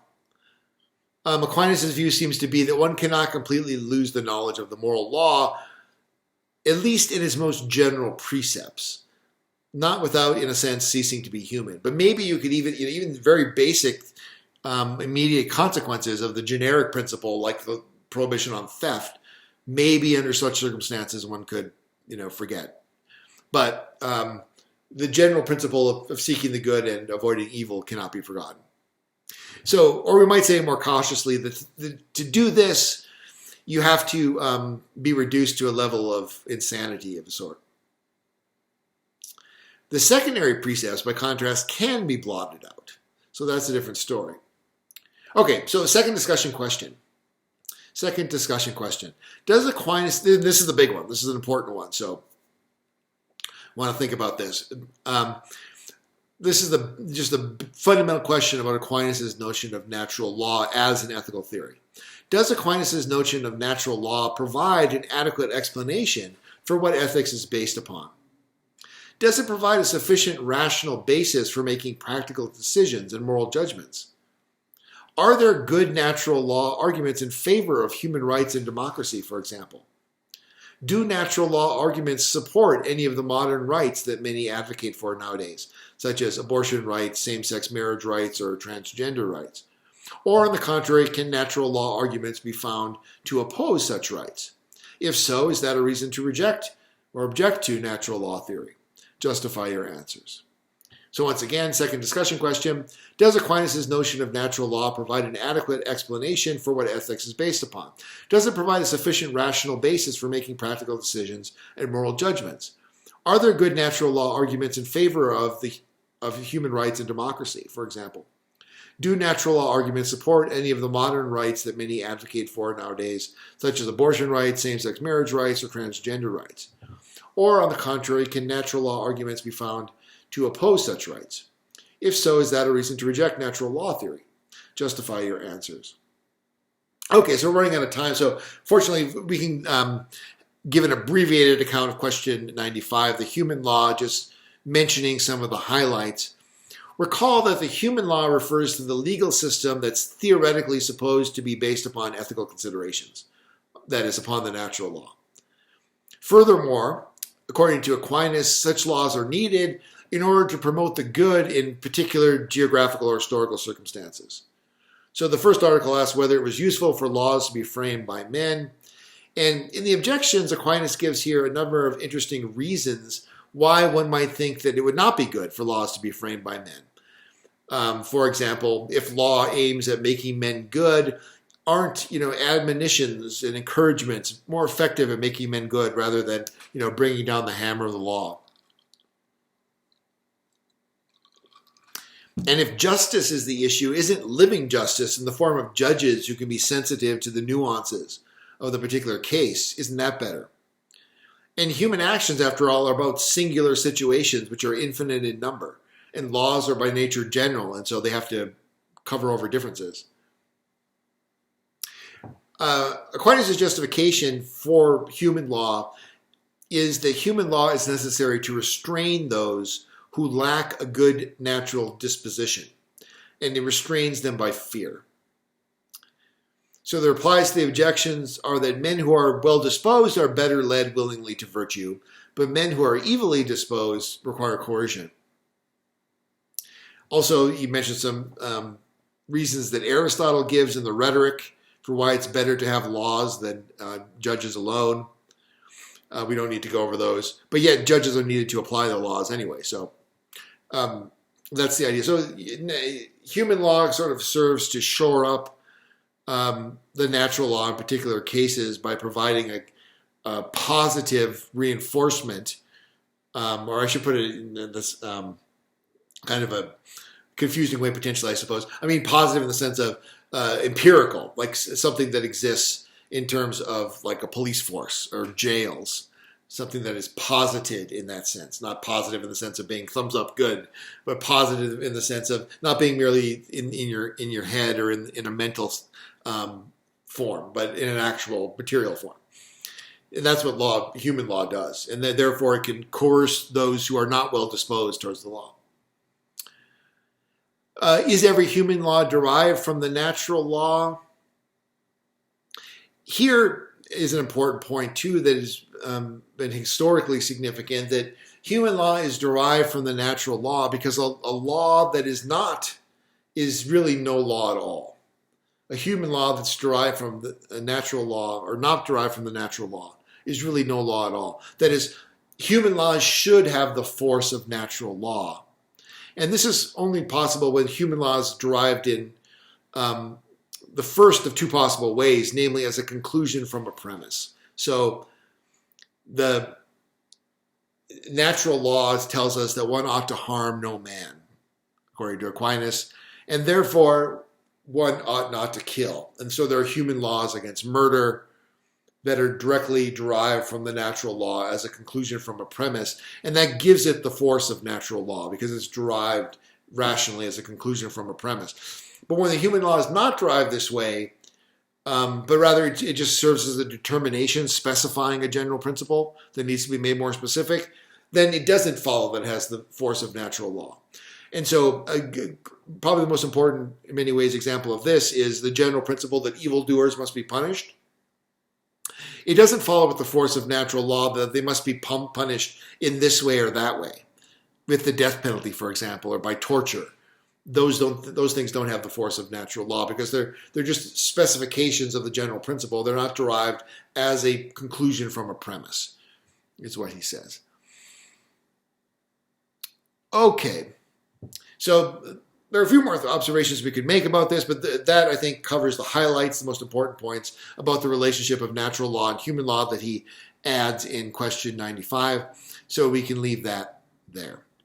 Aquinas' view seems to be that one cannot completely lose the knowledge of the moral law, at least in its most general precepts, not without, in a sense, ceasing to be human. But maybe you could even very basic immediate consequences of the generic principle, like the prohibition on theft, maybe under such circumstances one could, forget. But the general principle of seeking the good and avoiding evil cannot be forgotten. So, or we might say more cautiously that to do this, you have to be reduced to a level of insanity of a sort. The secondary precepts, by contrast, can be blotted out. So that's a different story. Okay, so second discussion question. Does Aquinas, this is the big one, this is an important one, so I want to think about this. This is just the fundamental question about Aquinas' notion of natural law as an ethical theory. Does Aquinas' notion of natural law provide an adequate explanation for what ethics is based upon? Does it provide a sufficient rational basis for making practical decisions and moral judgments? Are there good natural law arguments in favor of human rights and democracy, for example? Do natural law arguments support any of the modern rights that many advocate for nowadays, such as abortion rights, same-sex marriage rights, or transgender rights? Or, on the contrary, can natural law arguments be found to oppose such rights? If so, is that a reason to reject or object to natural law theory? Justify your answers. So once again, second discussion question, does Aquinas' notion of natural law provide an adequate explanation for what ethics is based upon? Does it provide a sufficient rational basis for making practical decisions and moral judgments? Are there good natural law arguments in favor of human rights and democracy, for example? Do natural law arguments support any of the modern rights that many advocate for nowadays, such as abortion rights, same-sex marriage rights, or transgender rights? Or, on the contrary, can natural law arguments be found to oppose such rights? If so, is that a reason to reject natural law theory? Justify your answers. Okay, so we're running out of time. So fortunately, we can give an abbreviated account of question 95, the human law, just mentioning some of the highlights. Recall that the human law refers to the legal system that's theoretically supposed to be based upon ethical considerations, that is, upon the natural law. Furthermore, according to Aquinas, such laws are needed in order to promote the good in particular geographical or historical circumstances. So the first article asks whether it was useful for laws to be framed by men. And in the objections, Aquinas gives here a number of interesting reasons why one might think that it would not be good for laws to be framed by men. For example, if law aims at making men good, aren't admonitions and encouragements more effective at making men good rather than bringing down the hammer of the law? And if justice is the issue, isn't living justice in the form of judges who can be sensitive to the nuances of the particular case, isn't that better? And human actions, after all, are about singular situations which are infinite in number. And laws are by nature general, and so they have to cover over differences. Aquinas' justification for human law is that human law is necessary to restrain those who lack a good natural disposition, and it restrains them by fear. So the replies to the objections are that men who are well disposed are better led willingly to virtue, but men who are evilly disposed require coercion. Also, he mentions some reasons that Aristotle gives in the Rhetoric for why it's better to have laws than judges alone. We don't need to go over those, but yet judges are needed to apply the laws anyway, so that's the idea. So human law sort of serves to shore up the natural law in particular cases by providing a positive reinforcement, or I should put it in this kind of a confusing way potentially, I suppose. I mean positive in the sense of empirical, like something that exists in terms of like a police force or jails. something that is posited in that sense, not positive in the sense of being thumbs up good, but positive in the sense of not being merely in your head or in a mental form, but in an actual material form. And that's what human law does, and therefore it can coerce those who are not well disposed towards the law. Is every human law derived from the natural law? Here is an important point too that has been historically significant, that human law is derived from the natural law because a law that is not is really no law at all. A human law that's derived from the natural law or not derived from the natural law is really no law at all. That is, human laws should have the force of natural law. And this is only possible when human law is derived in the first of two possible ways, namely as a conclusion from a premise. So the natural law tells us that one ought to harm no man, according to Aquinas, and therefore one ought not to kill. And so there are human laws against murder that are directly derived from the natural law as a conclusion from a premise, and that gives it the force of natural law because it's derived rationally as a conclusion from a premise. But when the human law is not derived this way, but rather it just serves as a determination specifying a general principle that needs to be made more specific, then it doesn't follow that it has the force of natural law. And so probably the most important, in many ways, example of this is the general principle that evildoers must be punished. It doesn't follow with the force of natural law that they must be punished in this way or that way, with the death penalty, for example, or by torture. Those things don't have the force of natural law because they're just specifications of the general principle. They're not derived as a conclusion from a premise, is what he says. Okay, so there are a few more observations we could make about this, but that, I think, covers the highlights, the most important points about the relationship of natural law and human law that he adds in question 95. So we can leave that there.